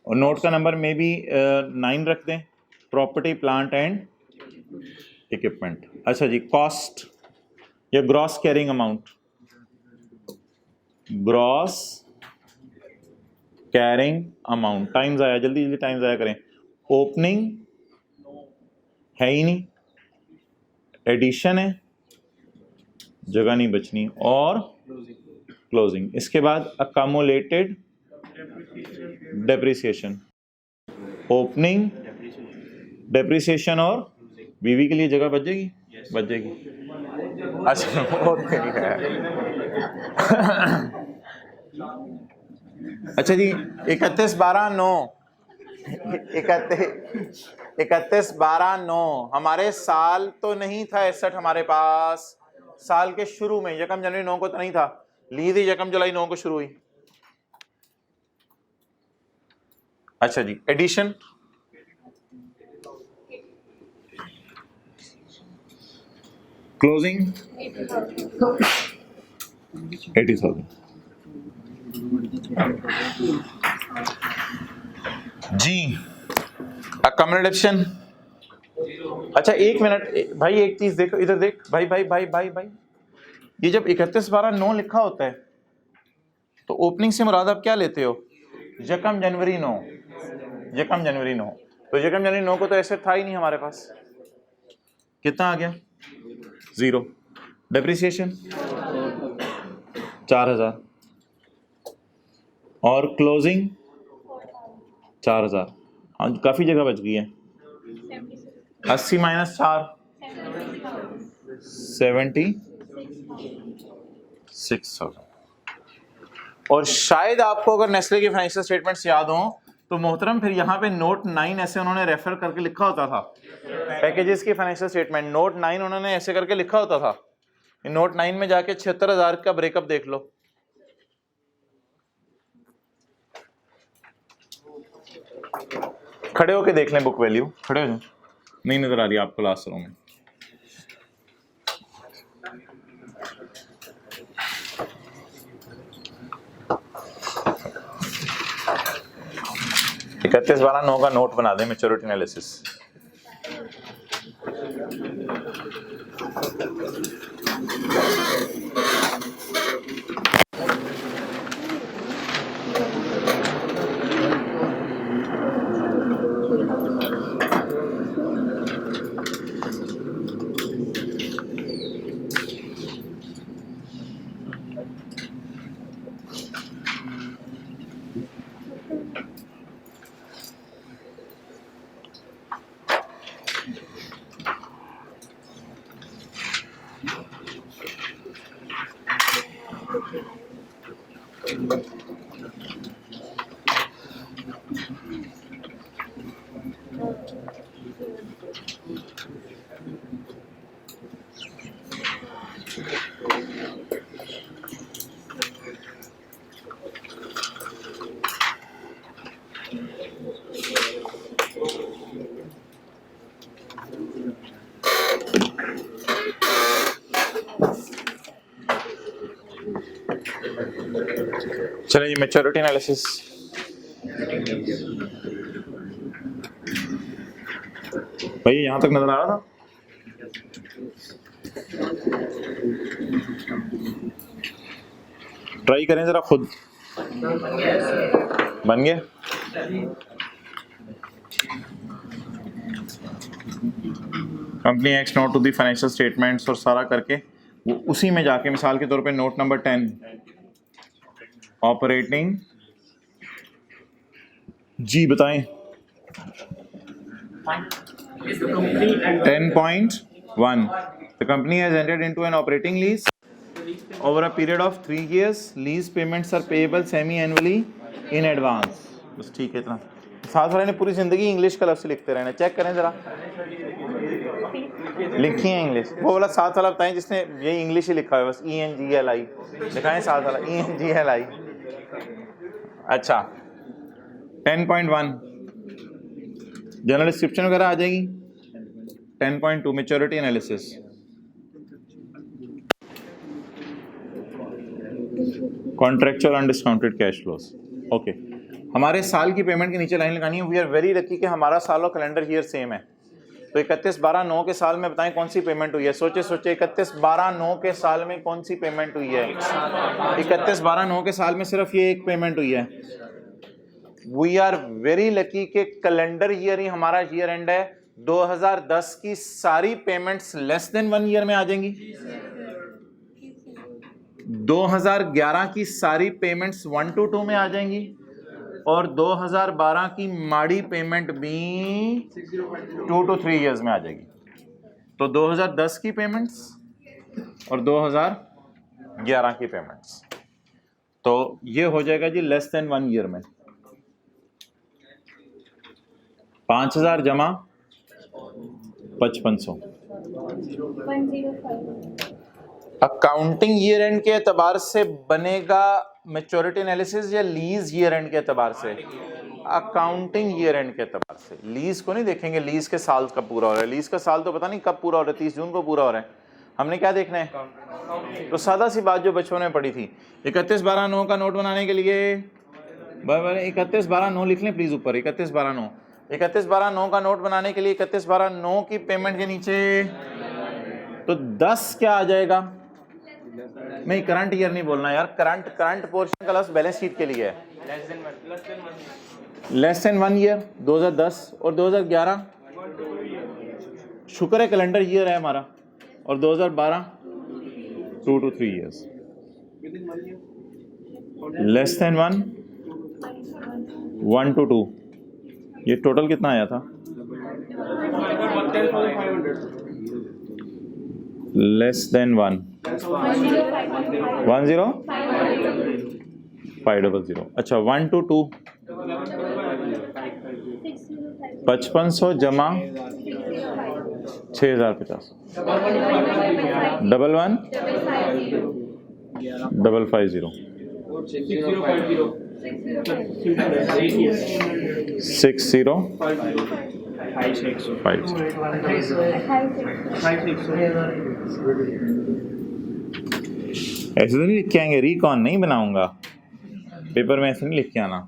और नोट का नंबर में भी 9 रख दें, प्रॉपर्टी प्लांट एंड इक्विपमेंट। अच्छा जी, कॉस्ट या gross carrying amount, gross carrying amount, times आया, जल्दी जल्दी टाइम्स आया करें, ओपनिंग है ही नहीं, एडिशन है, जगह नहीं बचनी, और क्लोजिंग। इसके बाद अकामुलेटेड डेप्रिसिएशन, ओपनिंग, डेप्रिसिएशन और बीवी के लिए जगह बच जाएगी, बच जाएगी। अच्छा वो नहीं है। अच्छा जी, 31/12/9 हमारे साल तो नहीं था 61 हमारे पास, साल के शुरू में 1 जनवरी 9 को तो नहीं था, लीज 1 जुलाई 9 को शुरू हुई। अच्छा जी, एडिशन, क्लोजिंग 80,000 जी, अकोमोडेशन। अच्छा 1 मिनट भाई, एक चीज देखो, इधर देख भाई भाई भाई भाई भाई, ये जब 31/12/9 लिखा होता है तो ओपनिंग से मुराद आप क्या लेते हो? 1 जनवरी 9, 1 जनवरी 9, तो 1 जनवरी 9 को तो ऐसे था ही नहीं हमारे पास, कितना आ गया? 0। डेप्रिसिएशन 4000 और क्लोजिंग 4000, काफी जगह बच गई है। 80 - 4 76,000। और शायद आपको अगर नेस्ले की फाइनेंशियल स्टेटमेंट्स याद हो तो मोहतरम फिर यहाँ पे नोट 9 ऐसे उन्होंने रेफर करके लिखा होता था, पैकेजेस की फाइनेंशियल स्टेटमेंट नोट 9 उन्होंने ऐसे करके लिखा होता था। नोट 9 में जाके 76,000 का ब्रेकअप देख लो। खड़े होके देख लें बुक वैल्यू, खड़े हो जाओ, नहीं नजर आ रही आपको लास्ट रो में। इकतीस 12/9 का नोट बना दें, मैच्योरिटी एनालिसिस। चलिए जी, मैच्योरिटी एनालिसिस। भाई यहां तक नजर आ रहा था? ट्राई करें जरा खुद। बन गया? Company X note to the financial statements और सारा करके वो उसी में जाके मिसाल के तौर पे नोट नंबर 10 ऑपरेटिंग जी बताएं 10.1 the company has entered into an operating lease over a period of 3 years. Lease payments are payable semi-annually in advance. बस ठीक है, इतना साथ वाले ने पूरी जिंदगी इंग्लिश का लफ्ज़ लिखते रहना। चेक करें जरा, लिखी है इंग्लिश, वो वाला 7 वाला बताएं जिसने ये इंग्लिश ही लिखा है बस, ENGLI दिखाएं 7 वाला ENGLI। अच्छा 10.1 जनरल डिस्क्रिप्शन वगैरह आ जाएगी। 10.2 maturity analysis, contractual undiscounted cash flows. Okay, हमारे साल की पेमेंट के नीचे लाइन लगानी है। वी आर वेरी लकी कि हमारा साल और कैलेंडर ईयर सेम है। तो 31/12/9 के साल में बताएं कौन सी पेमेंट हुई है। सोचे 31/12/9 के साल में कौन सी पेमेंट हुई है। 31/12/9 के साल में सिर्फ ये एक पेमेंट हुई है। वी आर वेरी लकी कि कैलेंडर ईयर ही हमारा ईयर एंड है। 2010 की सारी पेमेंट्स लेस देन 1 ईयर में आ जाएंगी। 2011 की सारी पेमेंट्स 1 to 2 में आ जाएंगी और 2012 की माड़ी पेमेंट भी 2 to 3 इयर्स में आ जाएगी। तो 2010 की पेमेंट्स और 2011 की पेमेंट्स, तो ये हो जाएगा जी लेस देन 1 ईयर में। 5000 जमा 5500। अकाउंटिंग ईयर एंड के एतबार से बनेगा मैच्योरिटी एनालिसिस या लीज ईयर एंड के एतबार से? अकाउंटिंग ईयर एंड के एतबार से। लीज को नहीं देखेंगे, लीज के साल कब पूरा हो रहा है। लीज का साल तो पता नहीं कब पूरा हो रहा है, 30 जून को पूरा हो रहा है। हमने क्या देखना है? तो सादा सी बात जो बच्चों ने पढ़ी थी, 31/12/9 का नोट बनाने के लिए 31/12/9 लिख लें प्लीज ऊपर। 31/12/9 31/12/9 का नोट बनाने के लिए 31/12/9 की पेमेंट के नीचे तो 10 क्या आ जाएगा? नहीं, करंट ईयर नहीं बोलना यार, करंट पोर्शन का लफ्ज बैलेंस शीट के लिए है। लेस देन 1 ईयर 2010 और 2011 शुक्र है कैलेंडर ईयर है हमारा, और 2012 2 to 3 years. Less than 1 to 2, ये टोटल कितना आया था? Less than 1 10500। अच्छा 1 to 2 5500 जमा 6050। 111550 ऐसे तो नहीं लिख के आएंगे, रिकॉन नहीं बनाऊंगा पेपर में, ऐसे नहीं लिख के आना।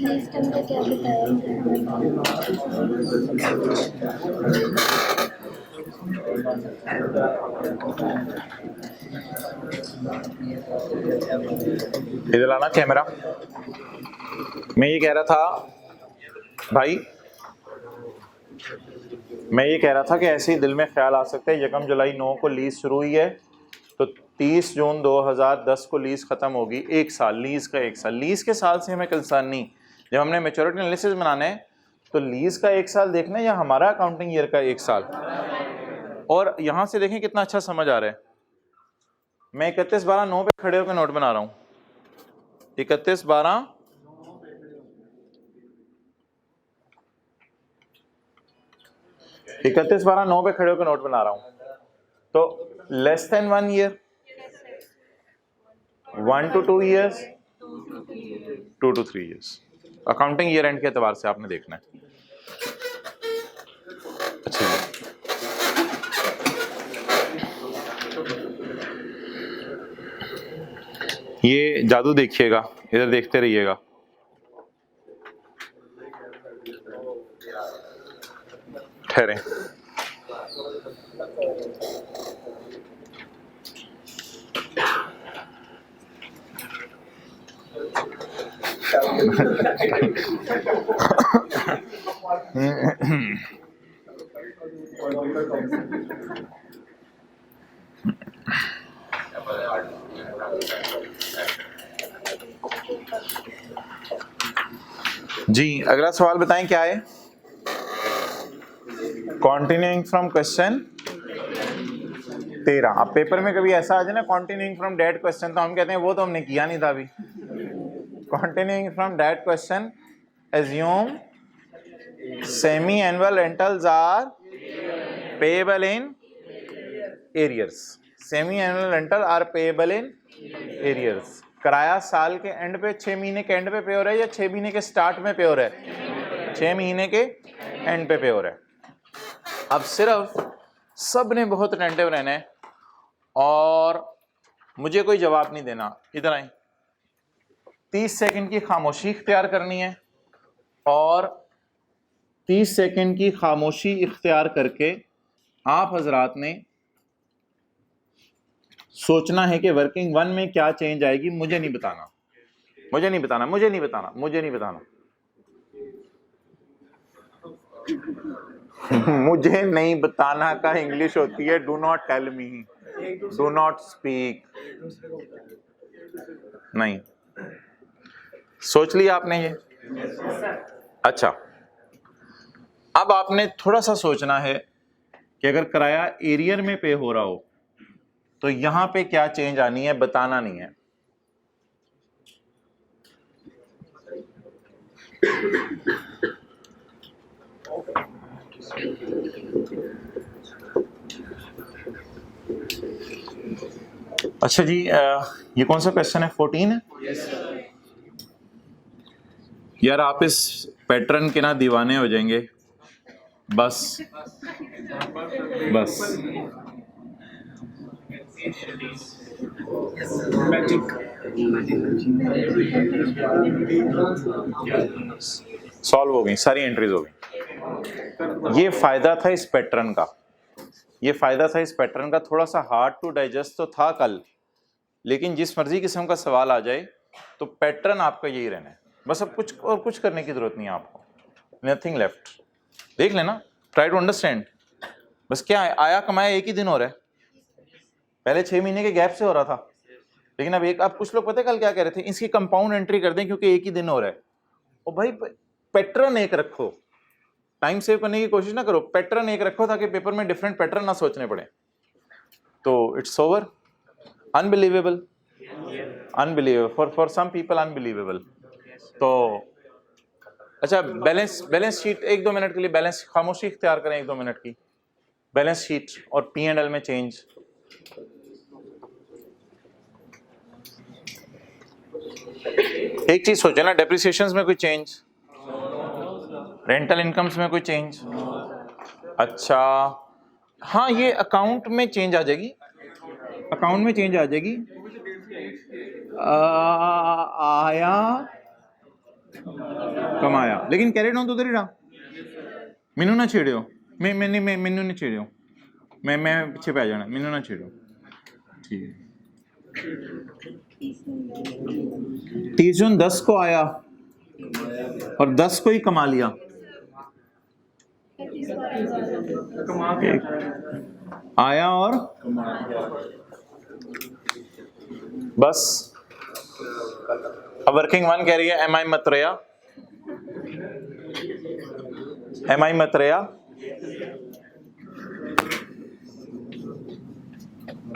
सिस्टम का क्या बताया? इधर लाना कैमरा। मैं ये कह रहा था भाई, मैं ये कह रहा था कि ऐसे ही दिल में ख्याल आ सकता है 1 जुलाई 9 को लीज शुरू हुई है तो 30 जून 2010 को लीज खत्म होगी। 1 साल, लीज का 1 साल। लीज के साल से हमें कंसर्न नहीं। जब हमने मैच्योरिटी एनालिसिस बनाना है तो लीज का 1 साल देखना है या हमारा अकाउंटिंग ईयर का 1 साल। और यहां से देखें कितना अच्छा समझ आ रहा है। मैं 31/12/9 पे खड़े होकर नोट बना रहा हूं। 31/12/9 पे खड़े होकर नोट बना रहा हूं। तो less than 1 year 1 to 2 years 2 to 3 years. Accounting year and के एतबार से आपने देखना है। अच्छा, ये जादू देखिएगा, इधर देखते रहिएगा। ठहरे, जी अगला सवाल बताएं क्या है। Continuing from question 13। अब पेपर में कभी ऐसा आ जाए ना कॉन्टिन्यूइंग फ्रॉम डेट क्वेश्चन, तो हम कहते हैं वो तो हमने किया नहीं था अभी। Continuing from date question, assume semi-annual rentals are payable in arrears. Semi-annual rental are payable in arrears. किराया साल के एंड पे, 6 महीने के एंड पे पे हो रहा है या 6 महीने के स्टार्ट में पे हो रहा है? 6 महीने के एंड पे हो रहा है। अब सिर्फ सब ने बहुत अटेंटिव रहना है और मुझे कोई जवाब नहीं देना। इधर आए, 30 सेकंड की खामोशी इख्तियार करनी है और 30 सेकंड की खामोशी इख्तियार करके आप हजरात ने सोचना है कि वर्किंग 1 में क्या चेंज आएगी। मुझे नहीं बताना, मुझे नहीं बताना, मुझे नहीं बताना, मुझे नहीं बताना। मुझे नहीं बताना का इंग्लिश होती है do not tell me, do not speak. नहीं, सोच लिया आपने ये? अच्छा, अब आपने थोड़ा सा सोचना है कि अगर किराया एरियर में पे हो रहा हो तो यहां पे क्या चेंज आनी है, बताना नहीं है। अच्छा जी, ये कौन सा क्वेश्चन है? 14 है। यार आप इस पैटर्न के ना दीवाने हो जाएंगे। बस बस सॉल्व हो गई, सारी एंट्रीज हो गई। ये फायदा था इस पैटर्न का, ये फायदा था इस पैटर्न का। थोड़ा सा हार्ड टू डाइजेस्ट तो था कल, लेकिन जिस मर्जी किस्म का सवाल आ जाए तो पैटर्न आपका यही रहना है। बस अब कुछ और कुछ करने की जरूरत नहीं है आपको, नथिंग लेफ्ट। देख लेना, ट्राई टू अंडरस्टैंड। बस क्या है, आया कमाया एक ही दिन हो रहा है, पहले 6 महीने के गैप से हो रहा था, लेकिन अब एक। अब कुछ लोग पता है कल क्या कह रहे थे, इसकी कंपाउंड एंट्री कर दें क्योंकि एक ही दिन हो रहा है। ओ भाई, पैटर्न एक रखो, टाइम सेव करने की कोशिश ना करो, पैटर्न एक रखो ताकि पेपर में डिफरेंट पैटर्न ना सोचने पड़े। तो it's over. Unbelievable, unbelievable for some people, unbelievable. तो अच्छा, बैलेंस शीट 1-2 मिनट के लिए बैलेंस खामोशी इख्तियार करें 1-2 मिनट की। बैलेंस शीट और P&L में चेंज। एक चीज सोचे ना, डेप्रिसिएशंस में कोई चेंज, रेंटल इनकम्स में कोई चेंज। अच्छा हाँ, ये अकाउंट में चेंज आ जाएगी, अकाउंट में चेंज आ जाएगी। आया कमाया, लेकिन कैरेट ऑन तो उधर ही रहा। मैनू ना छेड़ियो, मैनू नहीं छेड़ियो, मैं पीछे पै जाना, मैनू ना छेड़ियो। ठीक है, 30 जून 10 को आया और 10 को ही कमा लिया। आया और बस। अब वर्किंग 1 कह रही है एम आई मतरेया, एम आई मतरेया।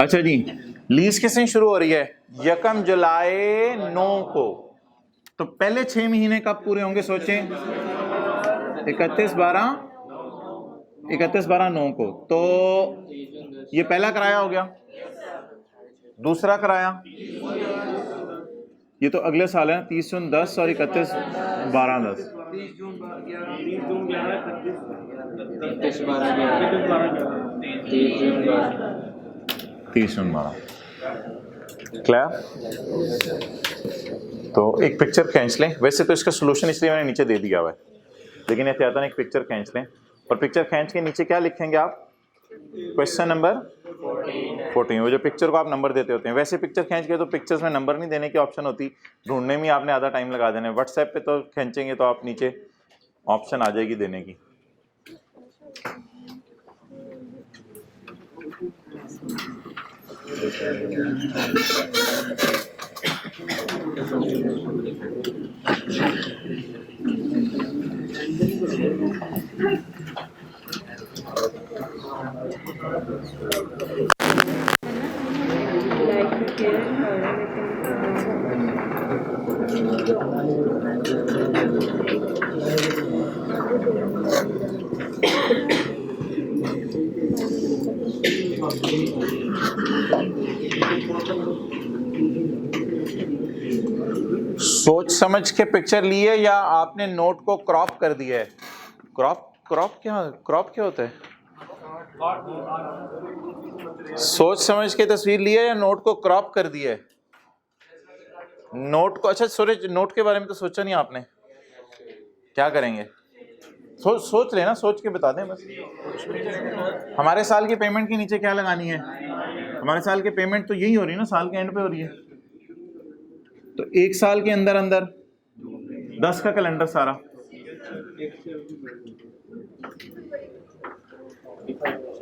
अच्छा जी, लीज किस दिन शुरू हो रही है? 1 जुलाई 9 को। तो पहले 6 महीने कब पूरे होंगे सोचें? 31/12/9 को। तो ये पहला किराया हो गया, दूसरा किराया ये तो अगले साल है, 30 जून 10 और 31/12/10। 30 जून 11, 30 जून 12। क्लियर? तो एक पिक्चर खींच लें। वैसे तो इसका सोल्यूशन इसलिए मैंने नीचे दे दिया हुआ है, लेकिन एहतियातन एक पिक्चर खींच लें और पिक्चर खींच के नीचे क्या लिखेंगे आप? Question number 14। वो जो पिक्चर को आप नंबर देते होते हैं, वैसे पिक्चर खींच के तो पिक्चर्स में नंबर नहीं देने की ऑप्शन होती, ढूंढने में आपने आधा टाइम लगा देना है। व्हाट्सएप पे तो खींचेंगे तो आप नीचे ऑप्शन आ जाएगी देने की। सोच समझ के पिक्चर ली है या आपने नोट को क्रॉप कर दिया है? क्रॉप क्या होता है? सोच समझ के तस्वीर ली है या नोट को क्रॉप कर दिया है? नोट को, अच्छा सूरज, नोट के बारे में तो सोचा नहीं आपने, क्या करेंगे? सोच लेना, सोच के बता दें बस। हमारे साल की पेमेंट के नीचे क्या लगानी है? हमारे साल की पेमेंट तो यही हो रही है ना, साल के एंड पे हो रही है, तो एक साल के अंदर अंदर 10 का कैलेंडर सारा।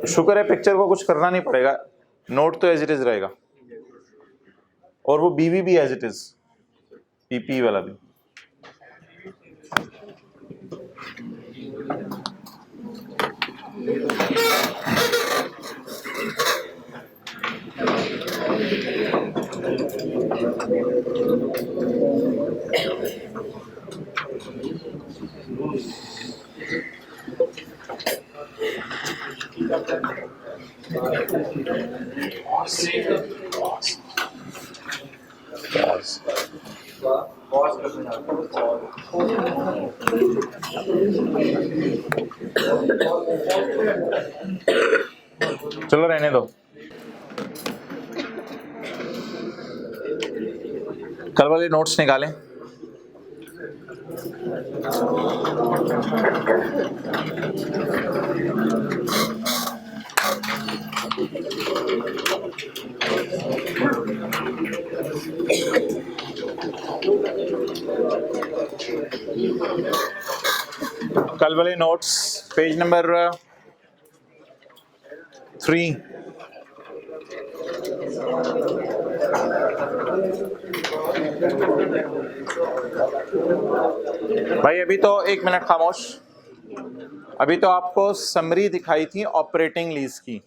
शुक्र है पिक्चर को कुछ करना नहीं पड़ेगा, नोट तो एज इट इज रहेगा, और वो बीवी भी एज इट इज, पीपी वाला भी। चलो रहने दो, कल वाले नोट्स निकालें। कल वाले नोट्स पेज नंबर 3। भाई अभी तो 1 मिनट खामोश। अभी तो आपको समरी दिखाई थी ऑपरेटिंग लीज की,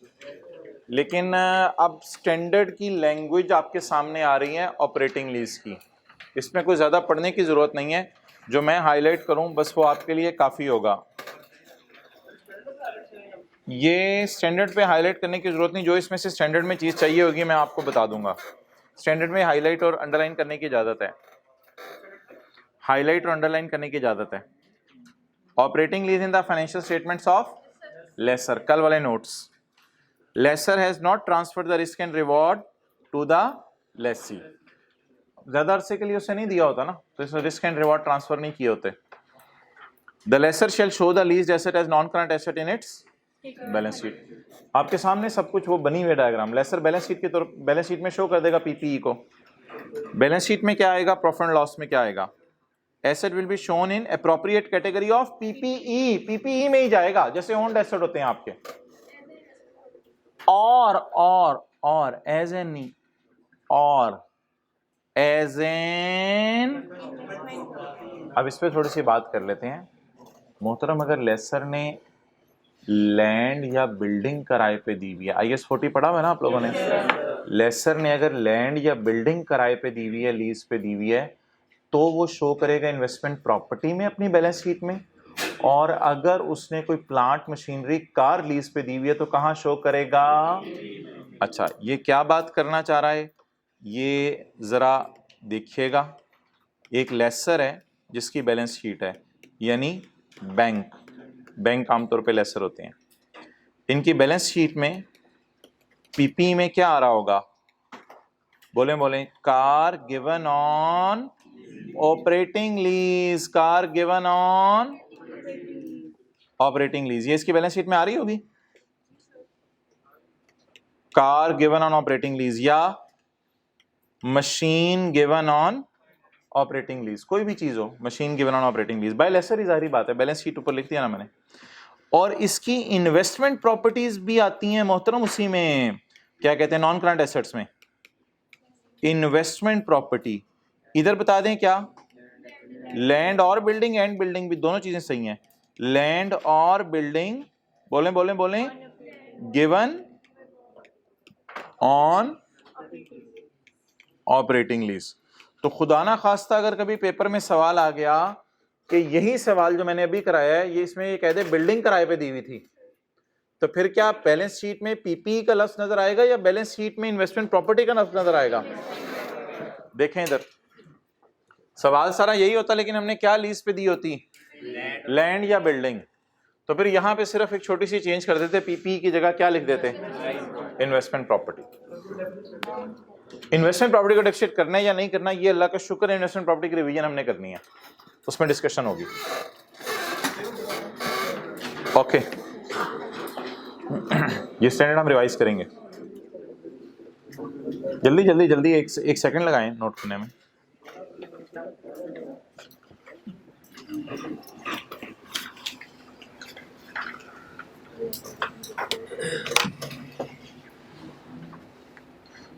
लेकिन अब स्टैंडर्ड की लैंग्वेज आपके सामने आ रही है ऑपरेटिंग लीज की। इसमें कोई ज़्यादा पढ़ने की ज़रूरत नहीं है, जो मैं हाईलाइट करूं बस वो आपके लिए काफ़ी होगा। ये स्टैंडर्ड पे हाईलाइट करने की ज़रूरत नहीं, जो इसमें से स्टैंडर्ड में चीज़ चाहिए होगी मैं आपको बता दूंगा। स्टैंडर्ड में हाईलाइट और अंडरलाइन करने की इजाज़त है, हाईलाइट और अंडरलाइन करने की इजाज़त है। Operating lease in the financial statements of lessor, कल वाले notes. Lessor has not transferred the risk and reward to the lessee. ज़्यादा अरसे के लिए उसे नहीं दिया होता ना, तो इसमें रिस्क एंड रिवॉर्ड ट्रांसफर नहीं किए होते। The lessor shall show the leased asset as non current asset in its balance sheet. आपके सामने सब कुछ वो बनी हुई डायग्राम, लेसर बैलेंस शीट की तरफ, बैलेंस शीट में शो कर देगा पीपीई को। बैलेंस शीट में क्या आएगा, प्रॉफिट एंड लॉस में क्या आएगा, asset will be shown in appropriate category of PPE. PPE में ही जाएगा, जैसे ओन्ड एसेट होते हैं आपके। और एज एन, और एज एन। अब इस पे थोड़ी सी बात कर लेते हैं मोहतरम। अगर लेसर ने लैंड या बिल्डिंग किराए पे दी हुई है, IS 40 पढ़ा हुआ है ना आप लोगों ने, लेसर ने अगर लैंड या बिल्डिंग किराए पे दी हुई है, लीज पे दी हुई है, तो वो शो करेगा इन्वेस्टमेंट प्रॉपर्टी में अपनी बैलेंस शीट में। और अगर उसने कोई प्लांट मशीनरी कार लीज पे दी हुई है तो कहाँ शो करेगा? अच्छा, ये क्या बात करना चाह रहा है ये जरा देखिएगा। एक लेसर है जिसकी बैलेंस शीट है, यानी बैंक आमतौर पे लेसर होते हैं। इनकी बैलेंस शीट में पीपी में क्या आ रहा होगा? बोले car given on operating lease, car given on operating lease, ये इसकी बैलेंस शीट में आ रही होगी। Car given on operating lease या machine given on operating lease, कोई भी चीज हो, machine given on operating lease by lessor ही, जाहिर बात है, बैलेंस शीट ऊपर लिख दिया ना मैंने। और इसकी इन्वेस्टमेंट प्रॉपर्टीज भी आती हैं मोहतरम उसी में, क्या कहते हैं, नॉन करंट एसेट्स में। इन्वेस्टमेंट प्रॉपर्टी, इधर बता दें क्या, लैंड और बिल्डिंग, एंड बिल्डिंग भी दोनों चीजें सही हैं, लैंड और बिल्डिंग, बोलें बोलें बोलें, गिवन ऑन ऑपरेटिंग लीज। तो खुदा ना खास्ता अगर कभी पेपर में सवाल आ गया कि यही सवाल जो मैंने अभी कराया है ये, इसमें ये कह दे बिल्डिंग किराए पे दी हुई थी, तो फिर क्या बैलेंस शीट में पीपी का लफ्ज नजर आएगा या बैलेंस शीट में इन्वेस्टमेंट प्रॉपर्टी का लफ्ज नजर आएगा? देखें इधर सवाल सारा यही होता, लेकिन हमने क्या लीज पे दी होती, लैंड या बिल्डिंग। तो फिर यहां पे सिर्फ एक छोटी सी चेंज कर देते, पीपी की जगह क्या लिख देते, इन्वेस्टमेंट प्रॉपर्टी। इन्वेस्टमेंट प्रॉपर्टी को डेप्रिशिएट करना है या नहीं करना, ये अल्लाह का शुक्र है, इन्वेस्टमेंट प्रॉपर्टी की रिवीजन हमने करनी है, उसमें डिस्कशन होगी। ओके ये स्टैंडर्ड हम रिवाइज करेंगे। जल्दी जल्दी जल्दी एक सेकंड लगाएं नोट करने में।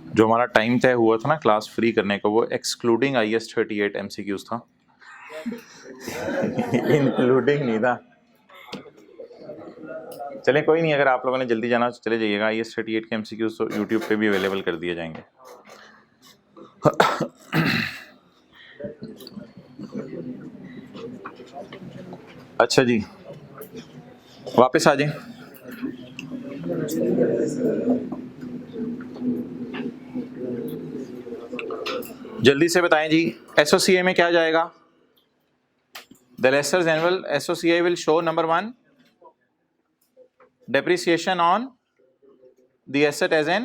जो हमारा टाइम तय हुआ था ना क्लास फ्री करने का, वो एक्सक्लूडिंग IS 38 MCQs था, इंक्लूडिंग नहीं था। चलें कोई नहीं, अगर आप लोगों ने जल्दी जाना तो चले जाइएगा। IS 38 के MCQs तो यूट्यूब पे भी अवेलेबल कर दिए जाएंगे। अच्छा जी वापस आ जाएं। जल्दी से बताएं जी, SOCI में क्या जाएगा? The lessors annual SOCI will show number 1 depreciation on the asset as an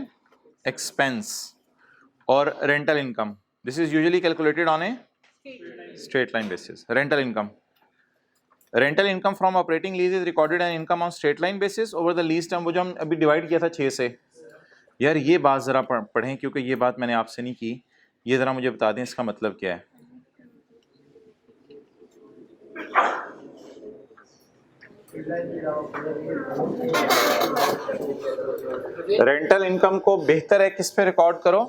expense or rental income. This is usually calculated on a straight line basis. Rental income from operating lease is recorded an income on straight line basis over the lease term। वो जो हम अभी divide किया था 6 से, यार ये बात जरा पढ़ें क्योंकि ये बात मैंने आपसे नहीं की, ये जरा मुझे बता दें इसका मतलब क्या है। रेंटल इनकम को बेहतर है किस पे रिकॉर्ड करो,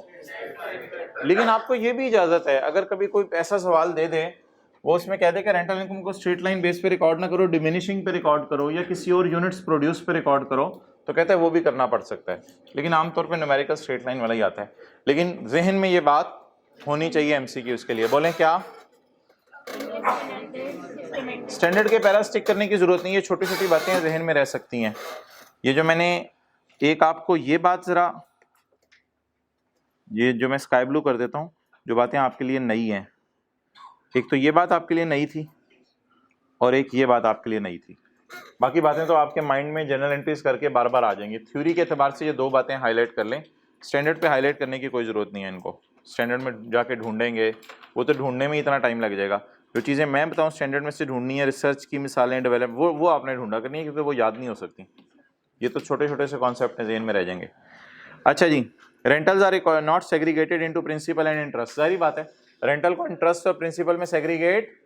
लेकिन आपको ये भी इजाजत है अगर कभी कोई ऐसा सवाल दे दे वो उसमें कह दे कि रेंटल इनकम को स्ट्रेट लाइन बेस पे रिकॉर्ड ना करो, डिमिनिशिंग पे रिकॉर्ड करो या किसी और यूनिट्स प्रोड्यूस पे रिकॉर्ड करो, तो कहते हैं वो भी करना पड़ सकता है, लेकिन आमतौर पे न्यूमेरिकल स्ट्रेट लाइन वाला ही आता है। लेकिन जहन में ये बात होनी चाहिए MCQ के लिए। बोलें क्या? स्टैंडर्ड के पैरा स्टिक करने की जरूरत नहीं है, छोटी छोटी बातें जहन में रह सकती हैं। ये जो मैंने एक आपको ये बात जरा, ये जो मैं स्काई ब्लू कर देता हूँ, जो बातें आपके लिए नई हैं, एक तो ये बात आपके लिए नई थी और एक ये बात आपके लिए नई थी, बाकी बातें तो आपके माइंड में जनरल एंट्रीज करके बार बार आ जाएंगी। थ्योरी के एतबार से ये 2 बातें हाईलाइट कर लें, स्टैंडर्ड पे हाईलाइट करने की कोई ज़रूरत नहीं है, इनको स्टैंडर्ड में जाके ढूंढेंगे, वो तो ढूंढने में इतना टाइम लग जाएगा। जो चीज़ें मैं बताऊँ स्टैंडर्ड में से ढूंढनी है, रिसर्च की मिसालें डेवलप, वो आपने ढूंढा करनी है क्योंकि वो याद नहीं हो सकती, ये तो छोटे छोटे से कॉन्सेप्ट जेन में रह जाएंगे। अच्छा जी, rentals are not segregated into principal and interest. सारी बात है, रेंटल को इंटरेस्ट और प्रिंसिपल में सेग्रीगेट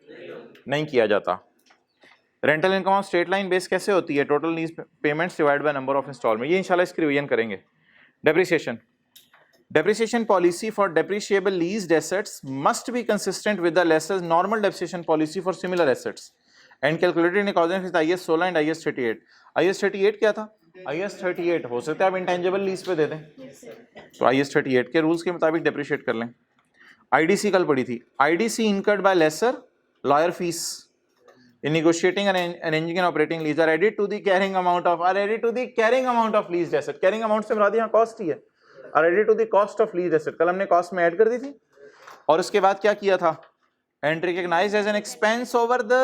नहीं किया जाता। Rental income of straight line base कैसे होती है? Total lease payments divide by number of installment. ये इंशाल्लाह इसकी रिवीजन करेंगे। Depreciation policy for depreciable leased assets must be consistent with the lessor's normal depreciation policy for similar assets and calculated in accordance with IS 16 and IS 38। IS 38 क्या था? IS 38 हो सकता है आप इंटेंजिबल लीज पे दे दें, तो IS 38 के रूल्स के मुताबिक डेप्रिशिएट कर लें। IDC कल पढ़ी थी, IDC incurred by lessor lawyer fees in negotiating and arranging and operating lease are added to the carrying amount of leased asset। carrying amount से मुराद यहाँ cost ही है, are added to the cost of leased asset। कल हमने cost में add कर दी थी और उसके बाद क्या किया था? and recognized as an expense over the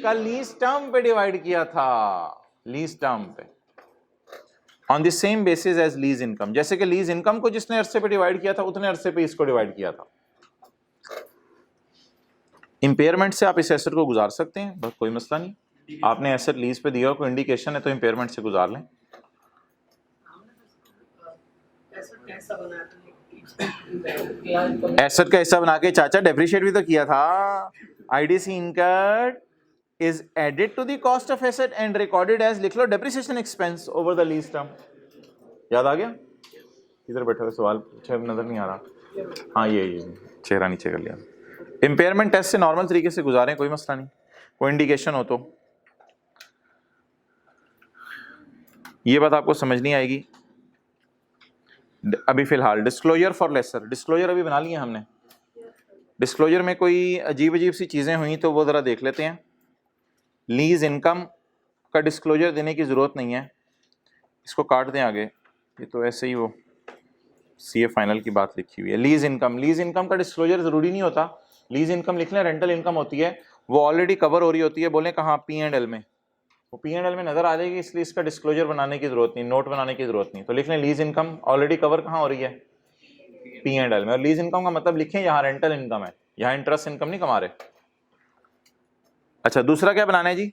का लीज टर्म पे डिवाइड किया था, लीज टर्म पे on the same basis as lease income। जैसे कि लीज इनकम को जिसने अरसे पे डिवाइड किया था उतने अरसे पे इसको डिवाइड किया था। इम्पेयरमेंट से आप इस एसेट को गुजार सकते हैं, बस कोई मसला नहीं। आपने एसेट लीज पे दिया हो, कोई इंडिकेशन है तो इम्पेयरमेंट से गुजार लें। एसेट का हिस्सा बना के चाचा डेप्रिशिएट भी तो किया था। IDC incurred is added to the cost of asset and recorded as, लिख लो, depreciation expense over the lease term. याद आ गया? इधर बैठे हुए सवाल नजर नहीं आ रहा। हाँ ये चेहरा नीचे कर लिया। इम्पेयरमेंट टेस्ट से नॉर्मल तरीके से गुजारें, कोई मसला नहीं, कोई इंडिकेशन हो तो। ये बात आपको समझ नहीं आएगी अभी फिलहाल। डिस्क्लोजर फॉर लेसर, डिस्क्लोजर अभी बना लिए हमने। डिस्क्लोजर में कोई अजीब अजीब सी चीज़ें हुई तो वो ज़रा देख लेते हैं। लीज इनकम का डिस्क्लोजर देने की ज़रूरत नहीं है, इसको काट दें आगे, ये तो ऐसे ही वो सीए फाइनल की बात लिखी हुई है। लीज इनकम का डिस्क्लोजर ज़रूरी नहीं होता। लीज इनकम लिख लें, रेंटल इनकम होती है, वो ऑलरेडी कवर हो रही होती है। बोलें कहाँ? P&L में, वो P&L में नज़र आ जाएगी, इसलिए इसका डिस्क्लोजर बनाने की ज़रूरत नहीं, नोट बनाने की ज़रूरत नहीं। तो लिख लें लीज इनकम ऑलरेडी कवर कहाँ हो रही है? P&L में। और लीज इनकम का मतलब लिखें यहाँ रेंटल इनकम है, यहाँ इंटरेस्ट इनकम नहीं कमा रहे। अच्छा, दूसरा क्या बनाना है जी?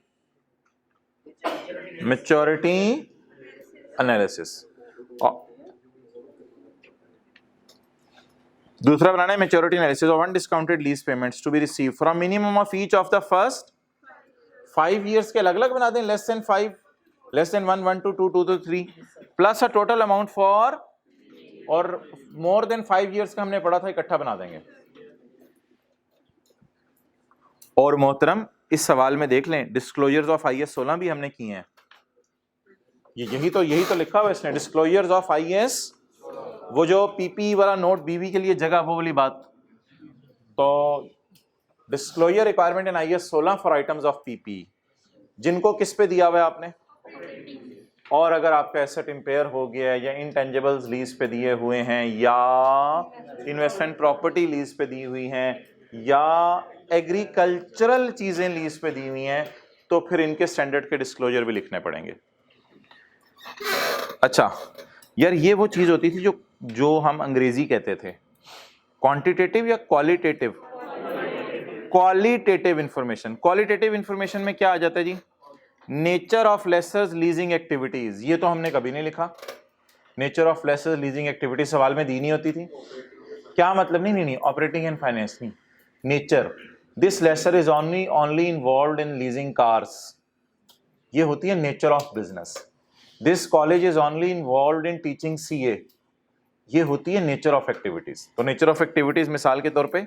Maturity analysis. दूसरा बनाना है maturity analysis of undiscounted lease payments to be receive from minimum of each of the first 5 years के अलग अलग बना दें, less than 5, less than 1, 1 to 2, 2 to 3, plus a total amount for, और मोर देन 5 years का हमने पढ़ा था, इकट्ठा बना देंगे। और मोहतरम इस सवाल में देख लें, डिस्क्लोजर्स ऑफ IAS 16 भी हमने किए हैं। यही तो लिखा हुआ है इसने, डिस्क्लोजर्स ऑफ IAS, वो जो PP वाला नोट BB के लिए जगह, वो वाली बात। तो disclosure requirement in IAS 16 for items of PP, जिनको किस पे दिया हुआ है आपने, और अगर आपका एसेट इंपेयर हो गया है, या इंटेंजिबल्स लीज पे दिए हुए हैं, या इन्वेस्टमेंट प्रॉपर्टी लीज पे दी हुई हैं, या एग्रीकल्चरल चीजें लीज पे दी हुई हैं, तो फिर इनके स्टैंडर्ड के डिस्क्लोजर भी लिखने पड़ेंगे। अच्छा यार, ये वो चीज होती थी जो हम अंग्रेजी कहते थे, क्वांटिटेटिव या qualitative? Qualitative information. Qualitative information में क्या आ जाता है जी? Nature of lessors leasing activities. ये तो हमने कभी नहीं लिखा, nature of lessors leasing activities सवाल में दी नहीं होती थी। क्या मतलब? नहीं, ऑपरेटिंग एंड फाइनेंस नहीं, nature. This lessor is only involved in leasing cars, ये होती है nature of business. This college is only involved in teaching CA, ये होती है नेचर ऑफ एक्टिविटीज। तो नेचर ऑफ एक्टिविटीज मिसाल के तौर पे,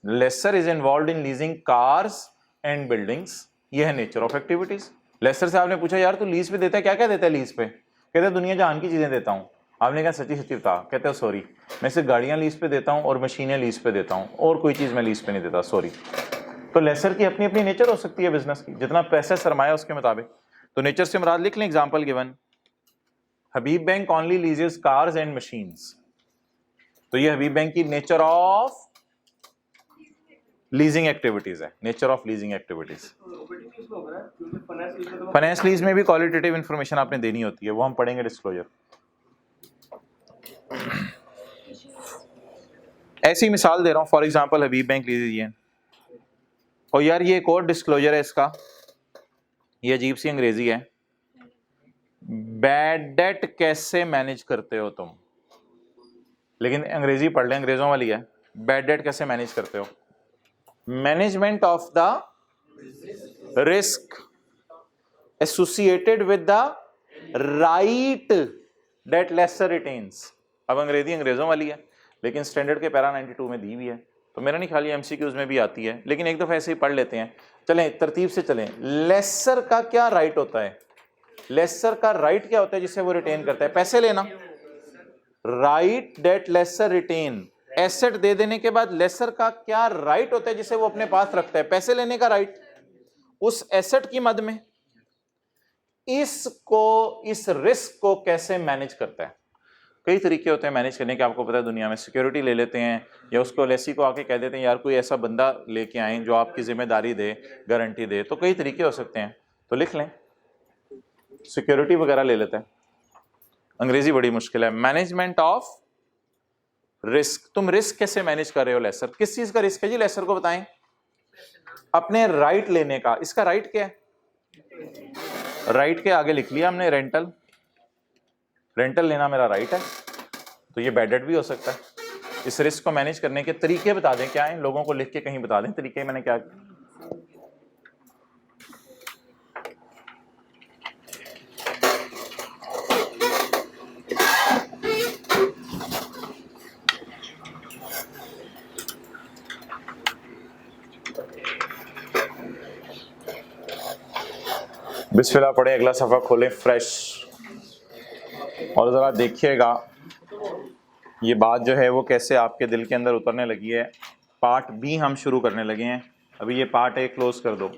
lessor is involved in leasing cars and buildings, ये है नेचर ऑफ एक्टिविटीज। लेसर से आपने पूछा यार तू लीज पे देता है, क्या क्या देता है लीज पे? कहते दुनिया जहान की चीजें देता हूँ। आपने कहा सच्ची सच्ची बता? कहते हो सॉरी, मैं सिर्फ गाड़ियां लीज पे देता हूँ और मशीनें लीज पे देता हूँ, और कोई चीज मैं लीज पे नहीं देता, सॉरी। तो लेसर की अपनी अपनी नेचर हो सकती है बिजनेस की, जितना पैसा सरमाया उसके मुताबिक। तो नेचर से मुराद लिख लें, example given, Habib Bank only leases cars and machines, तो ये हबीब बैंक की नेचर ऑफ लीजिंग एक्टिविटीज है, nature of leasing activities. Finance lease में भी क्वालिटेटिव इंफॉर्मेशन आपने देनी होती है, वो हम पढ़ेंगे डिस्क्लोजर। ऐसी मिसाल दे रहा हूं, फॉर एग्जांपल हबीब बैंक लीजिए, और यार ये एक और डिस्क्लोजर है इसका, ये अजीब सी अंग्रेजी है। बैड डेट कैसे मैनेज करते हो तुम? लेकिन अंग्रेजी पढ़ लें, अंग्रेजों वाली है। बैड डेट कैसे मैनेज करते हो? Management of the risk associated with the right date lessor retains. अब अंग्रेजी अंग्रेजों वाली है, लेकिन स्टैंडर्ड के पैरा 92 में दी हुई है, तो मेरा नहीं ख्याल ये MCQs में भी आती है, लेकिन एक दफा ऐसे ही पढ़ लेते हैं। चलें तरतीब से चलें। लेसर का क्या राइट होता है? लेसर का राइट क्या होता है जिसे वो रिटेन करता है? पैसे लेना, right date lessor written. Asset दे देने के बाद लेसर का क्या राइट होता है जिसे वो अपने पास रखता है? पैसे लेने का राइट, उस एसेट की मद में। इस रिस्क को कैसे मैनेज करता है? कई तरीके होते हैं मैनेज करने के, आपको पता है दुनिया में। सिक्योरिटी ले लेते हैं, या उसको लेसी को आके कह देते हैं यार कोई ऐसा बंदा लेके आए जो आपकी जिम्मेदारी दे, गारंटी दे। तो कई तरीके हो सकते हैं, तो लिख लें सिक्योरिटी वगैरह ले लेते हैं। अंग्रेजी बड़ी मुश्किल है। मैनेजमेंट ऑफ रिस्क, तुम रिस्क कैसे मैनेज कर रहे हो लेसर? किस चीज का रिस्क है जी लेसर को बताएं? अपने राइट लेने का। इसका राइट क्या है? राइट के आगे लिख लिया हमने रेंटल, रेंटल लेना मेरा राइट है, तो ये बैड डेट भी हो सकता है। इस रिस्क को मैनेज करने के तरीके बता दें क्या है, लोगों को लिख के कहीं बता दें तरीके मैंने क्या। बिस्मिल्लाह पढ़े, अगला सफ़ा खोलें फ्रेश, और ज़रा देखिएगा ये बात जो है वो कैसे आपके दिल के अंदर उतरने लगी है। पार्ट बी हम शुरू करने लगे हैं, अभी ये पार्ट ए क्लोज कर दो।